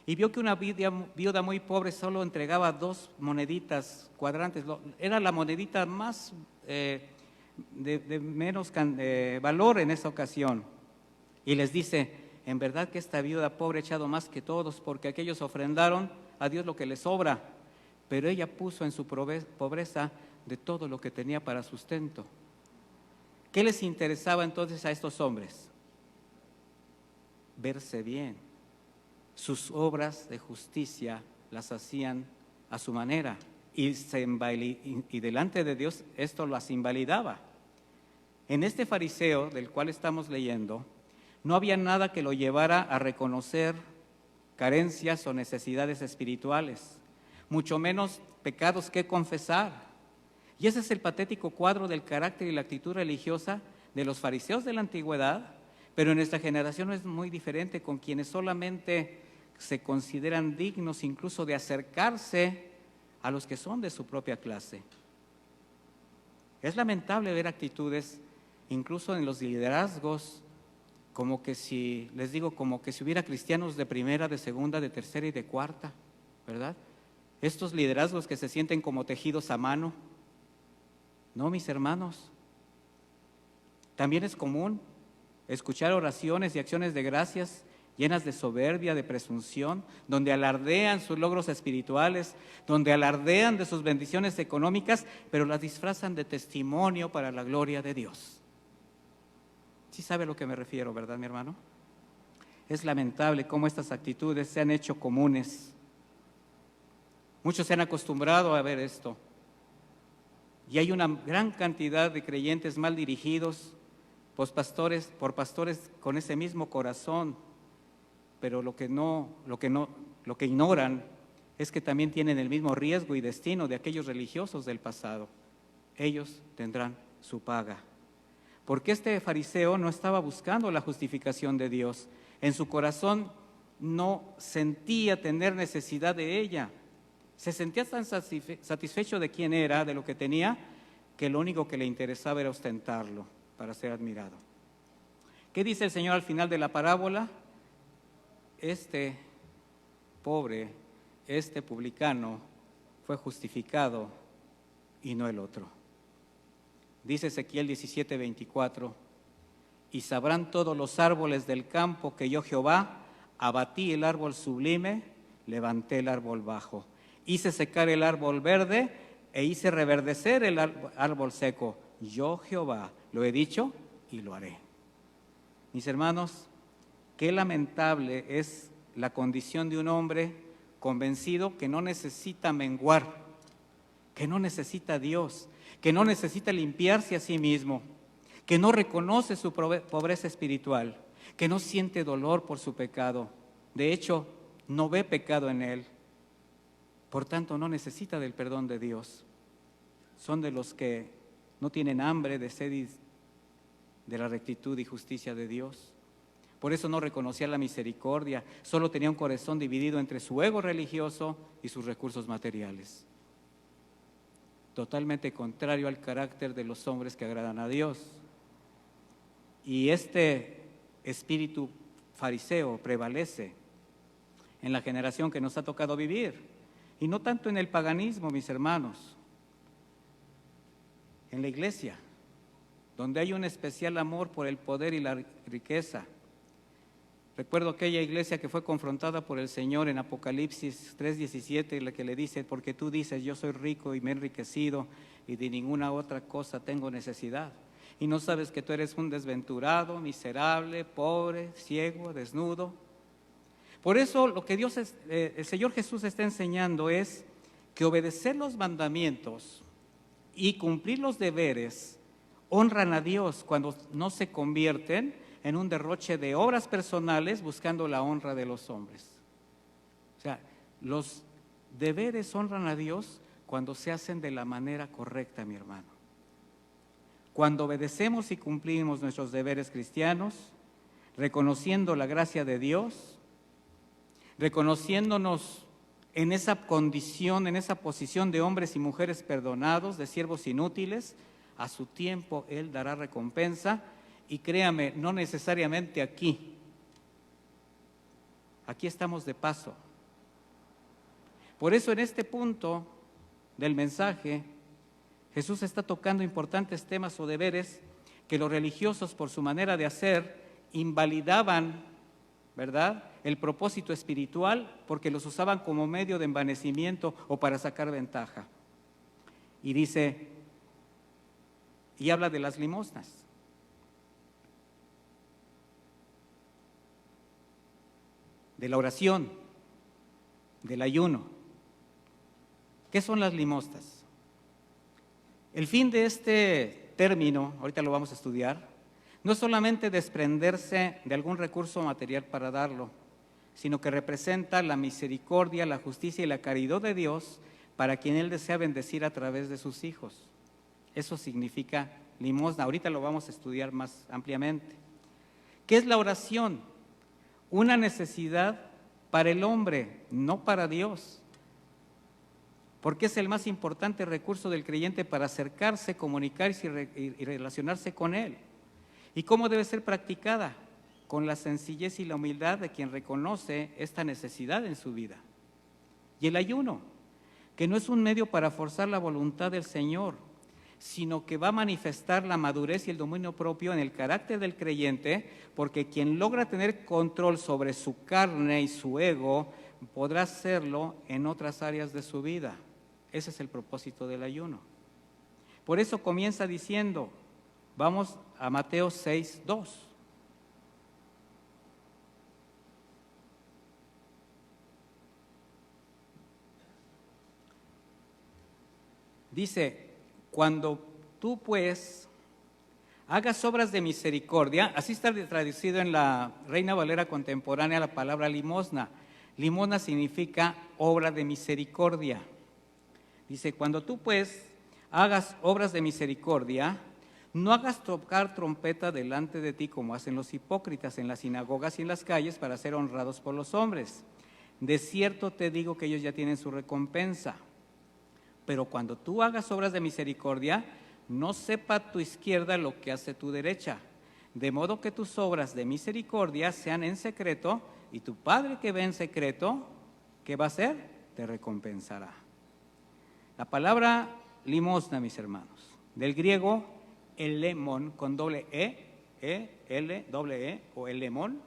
y vio que una viuda muy pobre solo entregaba 2 moneditas cuadrantes. Era la monedita más de menos valor en esa ocasión. Y les dice: en verdad que esta viuda pobre ha echado más que todos, porque aquellos ofrendaron a Dios lo que les sobra, pero ella puso en su pobreza de todo lo que tenía para sustento. ¿Qué les interesaba entonces a estos hombres? Verse bien. Sus obras de justicia las hacían a su manera y delante de Dios esto las invalidaba. En este fariseo del cual estamos leyendo, no había nada que lo llevara a reconocer carencias o necesidades espirituales, mucho menos pecados que confesar. Y ese es el patético cuadro del carácter y la actitud religiosa de los fariseos de la antigüedad, pero en esta generación es muy diferente, con quienes solamente se consideran dignos incluso de acercarse a los que son de su propia clase. Es lamentable ver actitudes, incluso en los liderazgos, como que si hubiera cristianos de primera, de segunda, de tercera y de cuarta, ¿verdad? Estos liderazgos que se sienten como tejidos a mano. No, mis hermanos, también es común escuchar oraciones y acciones de gracias llenas de soberbia, de presunción, donde alardean sus logros espirituales, donde alardean de sus bendiciones económicas, pero las disfrazan de testimonio para la gloria de Dios. Sí sabe a lo que me refiero, ¿verdad, mi hermano? Es lamentable cómo estas actitudes se han hecho comunes. Muchos se han acostumbrado a ver esto. Y hay una gran cantidad de creyentes mal dirigidos por pastores con ese mismo corazón, pero lo que ignoran es que también tienen el mismo riesgo y destino de aquellos religiosos del pasado. Ellos tendrán su paga. Porque este fariseo no estaba buscando la justificación de Dios. En su corazón no sentía tener necesidad de ella. Se sentía tan satisfecho de quién era, de lo que tenía, que lo único que le interesaba era ostentarlo para ser admirado. ¿Qué dice el Señor al final de la parábola? Este pobre, este publicano fue justificado y no el otro. Dice Ezequiel 17:24: y sabrán todos los árboles del campo que yo Jehová abatí el árbol sublime, levanté el árbol bajo, hice secar el árbol verde e hice reverdecer el árbol seco. Yo Jehová lo he dicho y lo haré. Mis hermanos, qué lamentable es la condición de un hombre convencido que no necesita menguar, que no necesita a Dios, que no necesita limpiarse a sí mismo, que no reconoce su pobreza espiritual, que no siente dolor por su pecado. De hecho, no ve pecado en él. Por tanto, no necesita del perdón de Dios. Son de los que no tienen hambre de sed de la rectitud y justicia de Dios. Por eso no reconocía la misericordia, solo tenía un corazón dividido entre su ego religioso y sus recursos materiales. Totalmente contrario al carácter de los hombres que agradan a Dios. Y este espíritu fariseo prevalece en la generación que nos ha tocado vivir, y no tanto en el paganismo, mis hermanos, en la iglesia, donde hay un especial amor por el poder y la riqueza. Recuerdo aquella iglesia que fue confrontada por el Señor en Apocalipsis 3:17, la que le dice: porque tú dices, yo soy rico y me he enriquecido y de ninguna otra cosa tengo necesidad. Y no sabes que tú eres un desventurado, miserable, pobre, ciego, desnudo. Por eso lo que el Señor Jesús está enseñando es que obedecer los mandamientos y cumplir los deberes honran a Dios cuando no se convierten en un derroche de obras personales buscando la honra de los hombres. O sea, los deberes honran a Dios cuando se hacen de la manera correcta, mi hermano. Cuando obedecemos y cumplimos nuestros deberes cristianos, reconociendo la gracia de Dios, reconociéndonos en esa condición, en esa posición de hombres y mujeres perdonados, de siervos inútiles, a su tiempo Él dará recompensa. Y créame, no necesariamente aquí estamos de paso. Por eso en este punto del mensaje, Jesús está tocando importantes temas o deberes que los religiosos, por su manera de hacer, invalidaban, ¿verdad?, el propósito espiritual, porque los usaban como medio de envanecimiento o para sacar ventaja. Y dice, y habla de las limosnas. De la oración, del ayuno. ¿Qué son las limosnas? El fin de este término, ahorita lo vamos a estudiar, no es solamente desprenderse de algún recurso material para darlo, sino que representa la misericordia, la justicia y la caridad de Dios para quien Él desea bendecir a través de sus hijos. Eso significa limosna. Ahorita lo vamos a estudiar más ampliamente. ¿Qué es la oración? Una necesidad para el hombre, no para Dios, porque es el más importante recurso del creyente para acercarse, comunicarse y relacionarse con Él. ¿Y cómo debe ser practicada? Con la sencillez y la humildad de quien reconoce esta necesidad en su vida. Y el ayuno, que no es un medio para forzar la voluntad del Señor, sino que va a manifestar la madurez y el dominio propio en el carácter del creyente, porque quien logra tener control sobre su carne y su ego, podrá hacerlo en otras áreas de su vida. Ese es el propósito del ayuno. Por eso comienza diciendo, vamos a Mateo 6:2. Dice, cuando tú pues hagas obras de misericordia, así está traducido en la Reina Valera contemporánea la palabra limosna. Limosna significa obra de misericordia. Dice, cuando tú pues hagas obras de misericordia, no hagas tocar trompeta delante de ti como hacen los hipócritas en las sinagogas y en las calles para ser honrados por los hombres. De cierto te digo que ellos ya tienen su recompensa. Pero cuando tú hagas obras de misericordia, no sepa tu izquierda lo que hace tu derecha, de modo que tus obras de misericordia sean en secreto, y tu Padre que ve en secreto, ¿qué va a hacer? Te recompensará. La palabra limosna, mis hermanos, del griego elémon, con doble L, o elémon,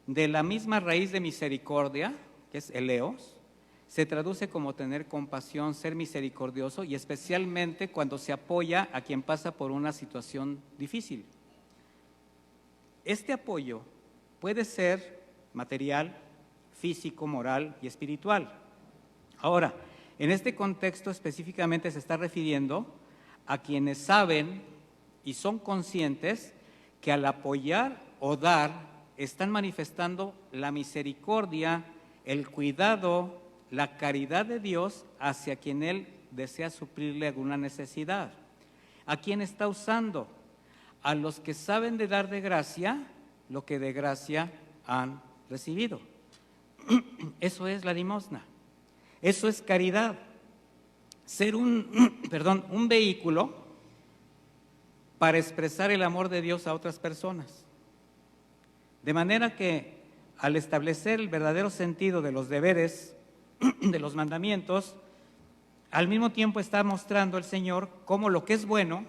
de la misma raíz de misericordia, que es eleos, se traduce como tener compasión, ser misericordioso, y especialmente cuando se apoya a quien pasa por una situación difícil. Este apoyo puede ser material, físico, moral y espiritual. Ahora, en este contexto específicamente se está refiriendo a quienes saben y son conscientes que al apoyar o dar están manifestando la misericordia, el cuidado, la caridad de Dios hacia quien Él desea suplirle alguna necesidad. ¿A quién está usando? A los que saben de dar de gracia lo que de gracia han recibido. Eso es la limosna. Eso es caridad. Ser un vehículo para expresar el amor de Dios a otras personas. De manera que al establecer el verdadero sentido de los deberes, de los mandamientos, al mismo tiempo está mostrando el Señor cómo lo que es bueno,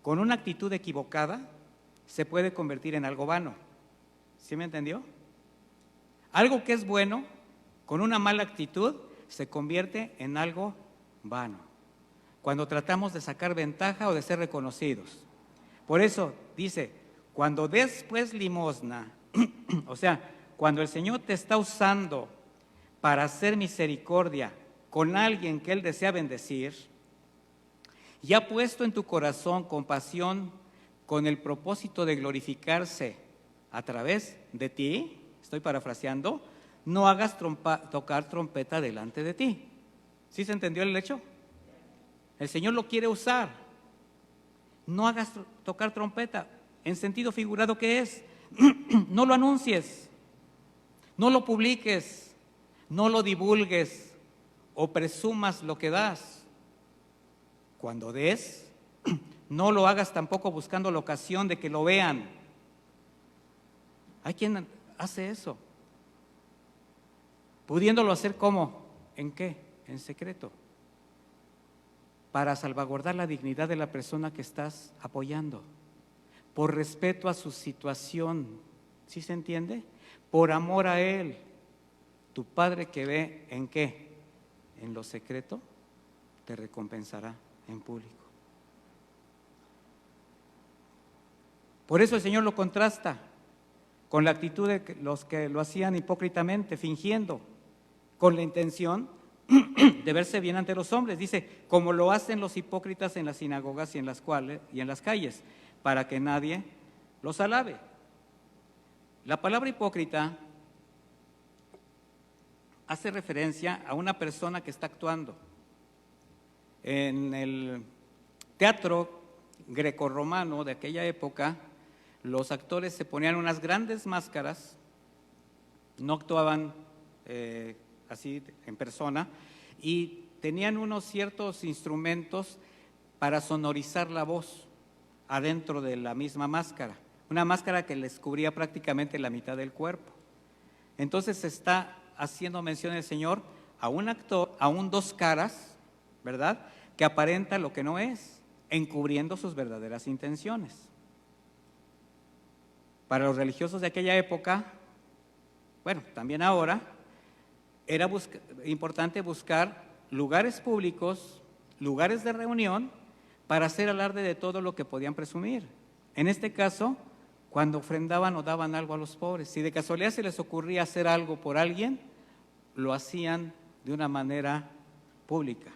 con una actitud equivocada, se puede convertir en algo vano. ¿Sí me entendió? Algo que es bueno, con una mala actitud, se convierte en algo vano, cuando tratamos de sacar ventaja o de ser reconocidos. Por eso dice, cuando des pues limosna, o sea, cuando el Señor te está usando para hacer misericordia con alguien que Él desea bendecir, y ha puesto en tu corazón compasión con el propósito de glorificarse a través de ti, estoy parafraseando, no hagas tocar trompeta delante de ti. ¿Sí se entendió el hecho? El Señor lo quiere usar. No hagas tocar trompeta. En sentido figurado, ¿qué es? No lo anuncies, no lo publiques, no lo divulgues o presumas lo que das. Cuando des, no lo hagas tampoco buscando la ocasión de que lo vean. Hay quien hace eso, pudiéndolo hacer ¿cómo? ¿En qué? En secreto, para salvaguardar la dignidad de la persona que estás apoyando, por respeto a su situación. ¿Sí se entiende? Por amor a Él. Tu Padre que ve ¿en qué? En lo secreto, te recompensará en público. Por eso el Señor lo contrasta con la actitud de los que lo hacían hipócritamente, fingiendo, con la intención de verse bien ante los hombres. Dice, como lo hacen los hipócritas en las sinagogas y en las calles, para que nadie los alabe. La palabra hipócrita hace referencia a una persona que está actuando. En el teatro grecorromano de aquella época, los actores se ponían unas grandes máscaras, no actuaban así en persona, y tenían unos ciertos instrumentos para sonorizar la voz adentro de la misma máscara, una máscara que les cubría prácticamente la mitad del cuerpo. Entonces se está haciendo mención el Señor a un actor, a un dos caras, ¿verdad?, que aparenta lo que no es, encubriendo sus verdaderas intenciones. Para los religiosos de aquella época, bueno, también ahora, era importante buscar lugares públicos, lugares de reunión, para hacer alarde de todo lo que podían presumir. En este caso, cuando ofrendaban o daban algo a los pobres, si de casualidad se les ocurría hacer algo por alguien, lo hacían de una manera pública.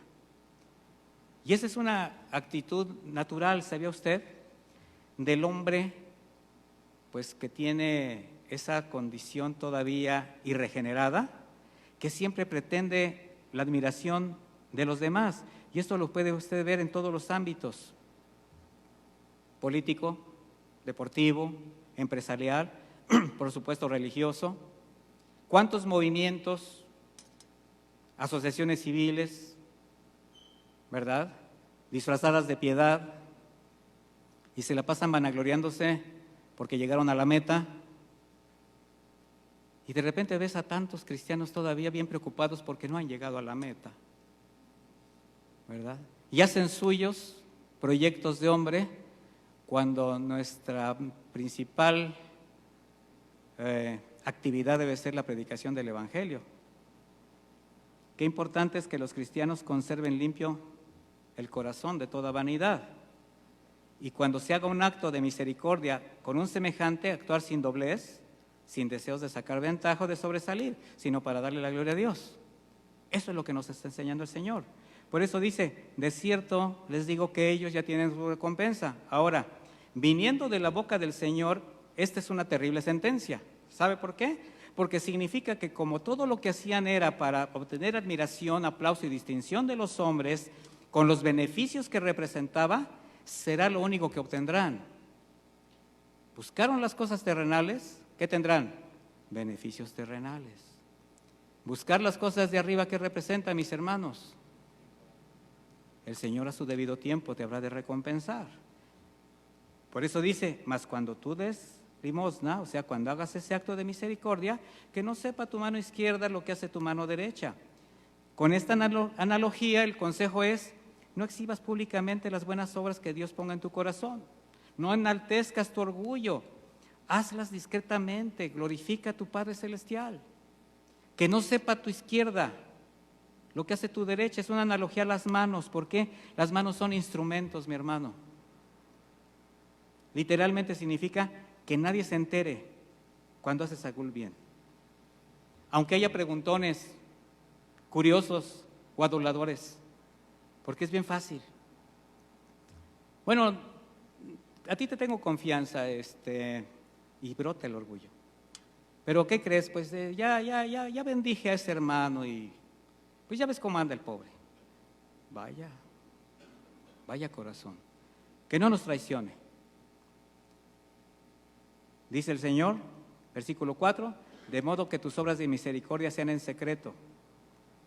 Y esa es una actitud natural, ¿sabía usted?, del hombre, pues que tiene esa condición todavía irregenerada, que siempre pretende la admiración de los demás. Y esto lo puede usted ver en todos los ámbitos: político, deportivo, empresarial, por supuesto religioso. ¿Cuántos movimientos, asociaciones civiles, verdad?, disfrazadas de piedad, y se la pasan vanagloriándose porque llegaron a la meta, y de repente ves a tantos cristianos todavía bien preocupados porque no han llegado a la meta, ¿verdad? Y hacen suyos proyectos de hombre cuando nuestra principal actividad debe ser la predicación del Evangelio. Qué importante es que los cristianos conserven limpio el corazón de toda vanidad. Y cuando se haga un acto de misericordia con un semejante, actuar sin doblez, sin deseos de sacar ventaja o de sobresalir, sino para darle la gloria a Dios. Eso es lo que nos está enseñando el Señor. Por eso dice, de cierto les digo que ellos ya tienen su recompensa. Ahora, viniendo de la boca del Señor, esta es una terrible sentencia. ¿Sabe por qué? Porque significa que como todo lo que hacían era para obtener admiración, aplauso y distinción de los hombres, con los beneficios que representaba, será lo único que obtendrán. Buscaron las cosas terrenales, ¿qué tendrán? Beneficios terrenales. Buscar las cosas de arriba, ¿qué representa, mis hermanos? El Señor a su debido tiempo te habrá de recompensar. Por eso dice, mas cuando tú des limosna, o sea, cuando hagas ese acto de misericordia, que no sepa tu mano izquierda lo que hace tu mano derecha. Con esta analogía, el consejo es, no exhibas públicamente las buenas obras que Dios ponga en tu corazón. No enaltezcas tu orgullo, hazlas discretamente, glorifica a tu Padre Celestial. Que no sepa tu izquierda lo que hace tu derecha. Es una analogía a las manos. ¿Por qué? Las manos son instrumentos, mi hermano. Literalmente significa que nadie se entere cuando haces algún bien. Aunque haya preguntones, curiosos o aduladores, porque es bien fácil. Bueno, a ti te tengo confianza y brota el orgullo. Pero ¿qué crees? Pues ya bendije a ese hermano y pues ya ves cómo anda el pobre. Vaya corazón. Que no nos traicione. Dice el Señor, versículo 4, de modo que tus obras de misericordia sean en secreto,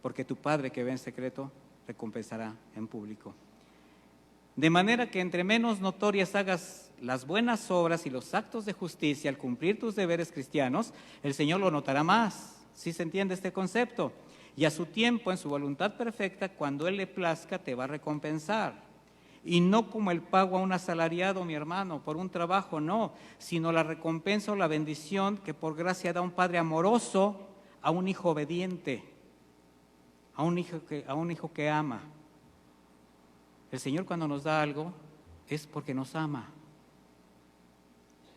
porque tu Padre que ve en secreto recompensará en público. De manera que entre menos notorias hagas las buenas obras y los actos de justicia al cumplir tus deberes cristianos, el Señor lo notará más. ¿Sí se entiende este concepto? Y a su tiempo, en su voluntad perfecta, cuando Él le plazca, te va a recompensar. Y no como el pago a un asalariado, mi hermano, por un trabajo, no, sino la recompensa o la bendición que por gracia da un padre amoroso a un hijo obediente, a un hijo que ama. El Señor cuando nos da algo es porque nos ama.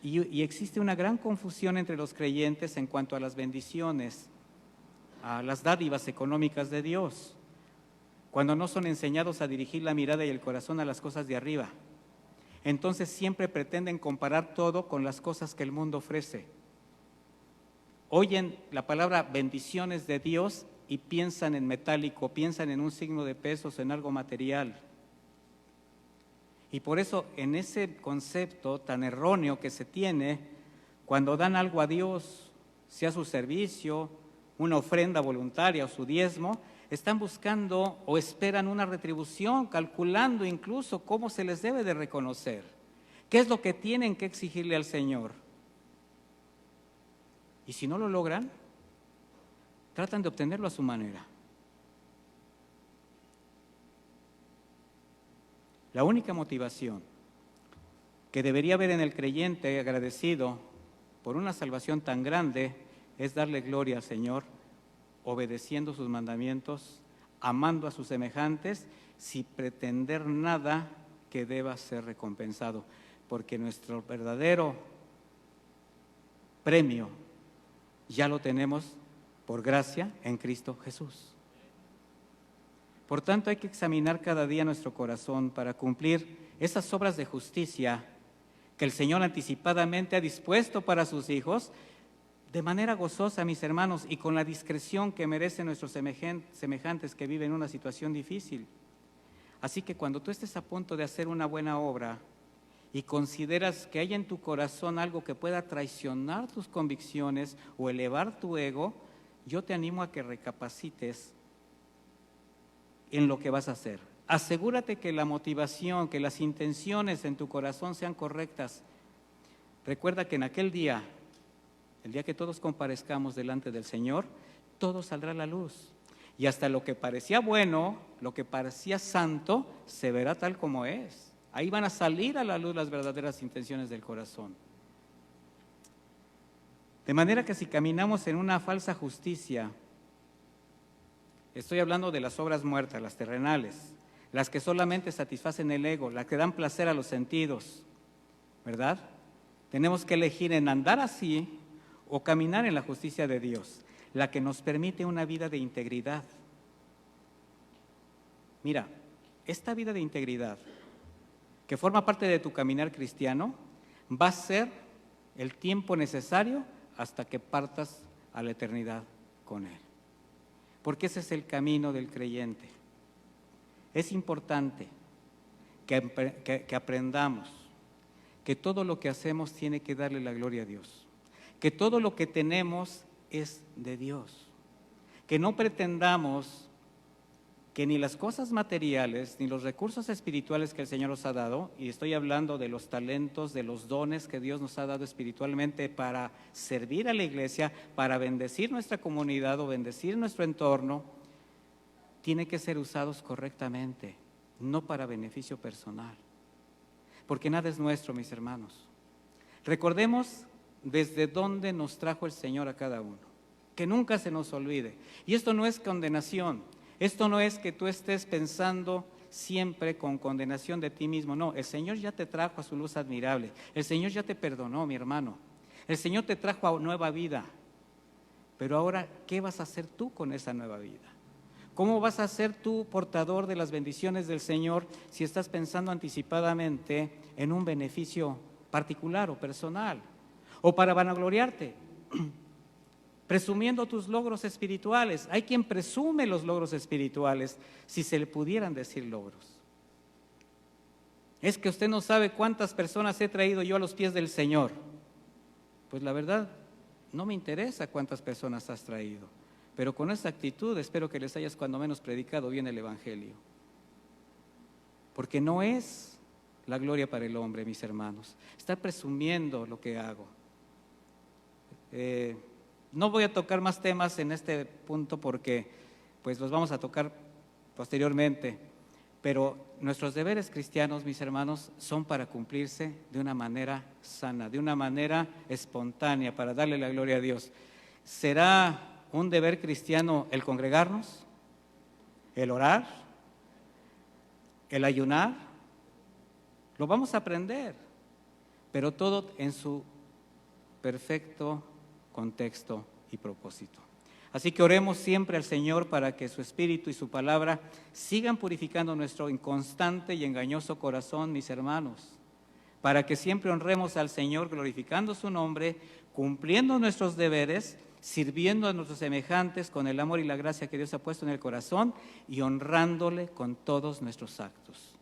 Y existe una gran confusión entre los creyentes en cuanto a las bendiciones, a las dádivas económicas de Dios, cuando no son enseñados a dirigir la mirada y el corazón a las cosas de arriba. Entonces siempre pretenden comparar todo con las cosas que el mundo ofrece. Oyen la palabra bendiciones de Dios y piensan en metálico, piensan en un signo de pesos, en algo material. Y por eso en ese concepto tan erróneo que se tiene, cuando dan algo a Dios, sea su servicio, una ofrenda voluntaria o su diezmo, están buscando o esperan una retribución, calculando incluso cómo se les debe de reconocer. ¿Qué es lo que tienen que exigirle al Señor? Y si no lo logran, tratan de obtenerlo a su manera. La única motivación que debería haber en el creyente agradecido por una salvación tan grande es darle gloria al Señor, obedeciendo sus mandamientos, amando a sus semejantes, sin pretender nada que deba ser recompensado, porque nuestro verdadero premio ya lo tenemos por gracia en Cristo Jesús. Por tanto, hay que examinar cada día nuestro corazón para cumplir esas obras de justicia que el Señor anticipadamente ha dispuesto para sus hijos, de manera gozosa, mis hermanos, y con la discreción que merecen nuestros semejantes que viven una situación difícil. Así que cuando tú estés a punto de hacer una buena obra y consideras que hay en tu corazón algo que pueda traicionar tus convicciones o elevar tu ego, yo te animo a que recapacites en lo que vas a hacer. Asegúrate que la motivación, que las intenciones en tu corazón sean correctas. Recuerda que en aquel día, el día que todos comparezcamos delante del Señor, todo saldrá a la luz. Y hasta lo que parecía bueno, lo que parecía santo, se verá tal como es. Ahí van a salir a la luz las verdaderas intenciones del corazón. De manera que si caminamos en una falsa justicia, estoy hablando de las obras muertas, las terrenales, las que solamente satisfacen el ego, las que dan placer a los sentidos, ¿verdad? Tenemos que elegir en andar así o caminar en la justicia de Dios, la que nos permite una vida de integridad. Mira, esta vida de integridad que forma parte de tu caminar cristiano va a ser el tiempo necesario hasta que partas a la eternidad con Él. Porque ese es el camino del creyente. Es importante que aprendamos que todo lo que hacemos tiene que darle la gloria a Dios, que todo lo que tenemos es de Dios, que no pretendamos que ni las cosas materiales, ni los recursos espirituales que el Señor nos ha dado, y estoy hablando de los talentos, de los dones que Dios nos ha dado espiritualmente para servir a la iglesia, para bendecir nuestra comunidad o bendecir nuestro entorno, tiene que ser usados correctamente, no para beneficio personal. Porque nada es nuestro, mis hermanos. Recordemos desde dónde nos trajo el Señor a cada uno, que nunca se nos olvide. Y esto no es condenación. Esto no es que tú estés pensando siempre con condenación de ti mismo. No, el Señor ya te trajo a su luz admirable. El Señor ya te perdonó, mi hermano. El Señor te trajo a nueva vida. Pero ahora, ¿qué vas a hacer tú con esa nueva vida? ¿Cómo vas a ser tú portador de las bendiciones del Señor si estás pensando anticipadamente en un beneficio particular o personal? O para vanagloriarte, presumiendo tus logros espirituales. Hay quien presume los logros espirituales, si se le pudieran decir logros. Es que usted no sabe cuántas personas he traído yo a los pies del Señor. Pues la verdad, no me interesa cuántas personas has traído, pero con esa actitud espero que les hayas cuando menos predicado bien el Evangelio. Porque no es la gloria para el hombre, mis hermanos, estar presumiendo lo que hago. No voy a tocar más temas en este punto porque pues los vamos a tocar posteriormente, pero nuestros deberes cristianos, mis hermanos, son para cumplirse de una manera sana, de una manera espontánea, para darle la gloria a Dios. ¿Será un deber cristiano el congregarnos, el orar, el ayunar? Lo vamos a aprender, pero todo en su perfecto contexto y propósito. Así que oremos siempre al Señor para que su Espíritu y su palabra sigan purificando nuestro inconstante y engañoso corazón, mis hermanos, para que siempre honremos al Señor glorificando su nombre, cumpliendo nuestros deberes, sirviendo a nuestros semejantes con el amor y la gracia que Dios ha puesto en el corazón y honrándole con todos nuestros actos.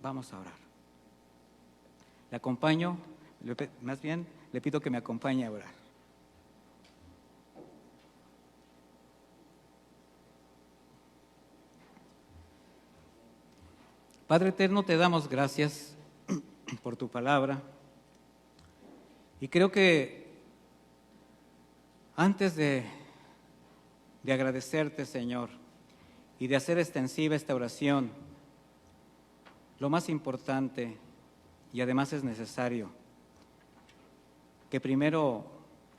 Vamos a orar. Le acompaño, más bien le pido que me acompañe a orar. Padre eterno, te damos gracias por tu palabra y creo que antes de agradecerte, Señor, y de hacer extensiva esta oración, lo más importante y además es necesario que primero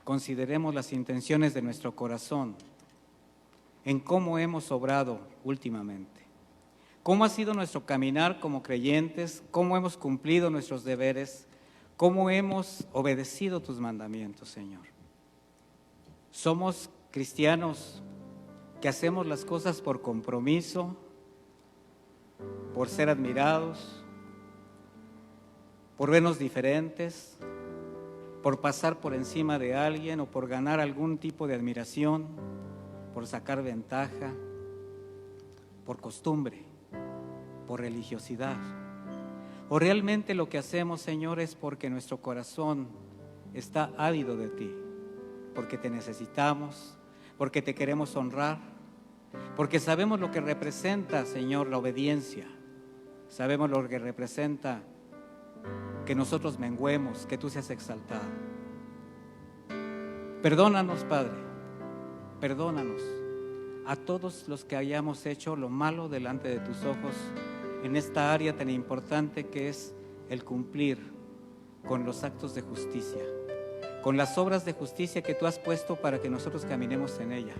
consideremos las intenciones de nuestro corazón en cómo hemos obrado últimamente. ¿Cómo ha sido nuestro caminar como creyentes? ¿Cómo hemos cumplido nuestros deberes? ¿Cómo hemos obedecido tus mandamientos, Señor? ¿Somos cristianos que hacemos las cosas por compromiso, por ser admirados, por vernos diferentes, por pasar por encima de alguien o por ganar algún tipo de admiración, por sacar ventaja, por costumbre, por religiosidad? ¿O realmente lo que hacemos, Señor, es porque nuestro corazón está ávido de ti, porque te necesitamos, porque te queremos honrar, porque sabemos lo que representa, Señor, la obediencia, sabemos lo que representa que nosotros menguemos, que tú seas exaltado? Perdónanos, Padre, perdónanos a todos los que hayamos hecho lo malo delante de tus ojos en esta área tan importante que es el cumplir con los actos de justicia, con las obras de justicia que tú has puesto para que nosotros caminemos en ella,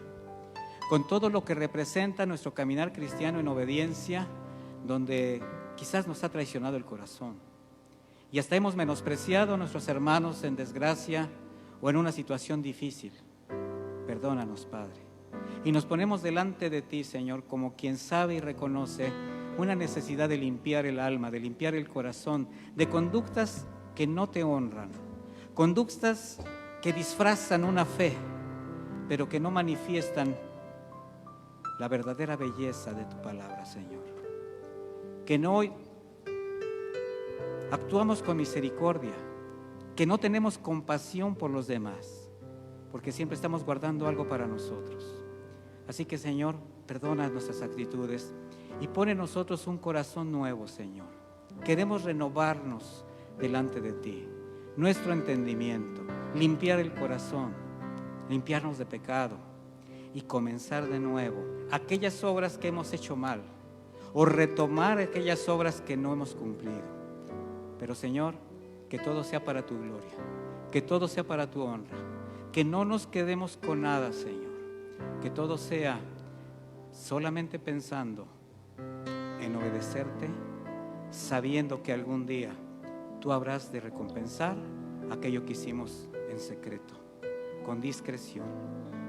con todo lo que representa nuestro caminar cristiano en obediencia, donde quizás nos ha traicionado el corazón y hasta hemos menospreciado a nuestros hermanos en desgracia o en una situación difícil. Perdónanos, Padre. Y nos ponemos delante de ti, Señor, como quien sabe y reconoce una necesidad de limpiar el alma, de limpiar el corazón, de conductas que no te honran, conductas que disfrazan una fe, pero que no manifiestan la verdadera belleza de tu palabra, Señor. Que no actuamos con misericordia, que no tenemos compasión por los demás, porque siempre estamos guardando algo para nosotros. Así que, Señor, perdona nuestras actitudes y pone en nosotros un corazón nuevo, Señor. Queremos renovarnos delante de ti, nuestro entendimiento, limpiar el corazón, limpiarnos de pecado y comenzar de nuevo aquellas obras que hemos hecho mal o retomar aquellas obras que no hemos cumplido. Pero, Señor, que todo sea para tu gloria, que todo sea para tu honra, que no nos quedemos con nada, Señor, que todo sea solamente pensando en obedecerte, sabiendo que algún día tú habrás de recompensar aquello que hicimos en secreto, con discreción,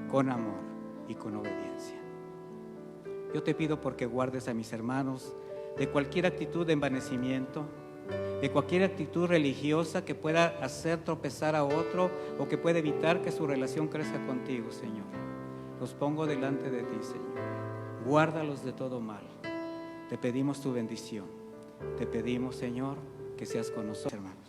con amor y con obediencia. Yo te pido porque guardes a mis hermanos de cualquier actitud de envanecimiento, de cualquier actitud religiosa que pueda hacer tropezar a otro o que pueda evitar que su relación crezca contigo, Señor. Los pongo delante de ti, Señor. Guárdalos de todo mal. Te pedimos tu bendición. Te pedimos, Señor, que seas con nosotros, hermano.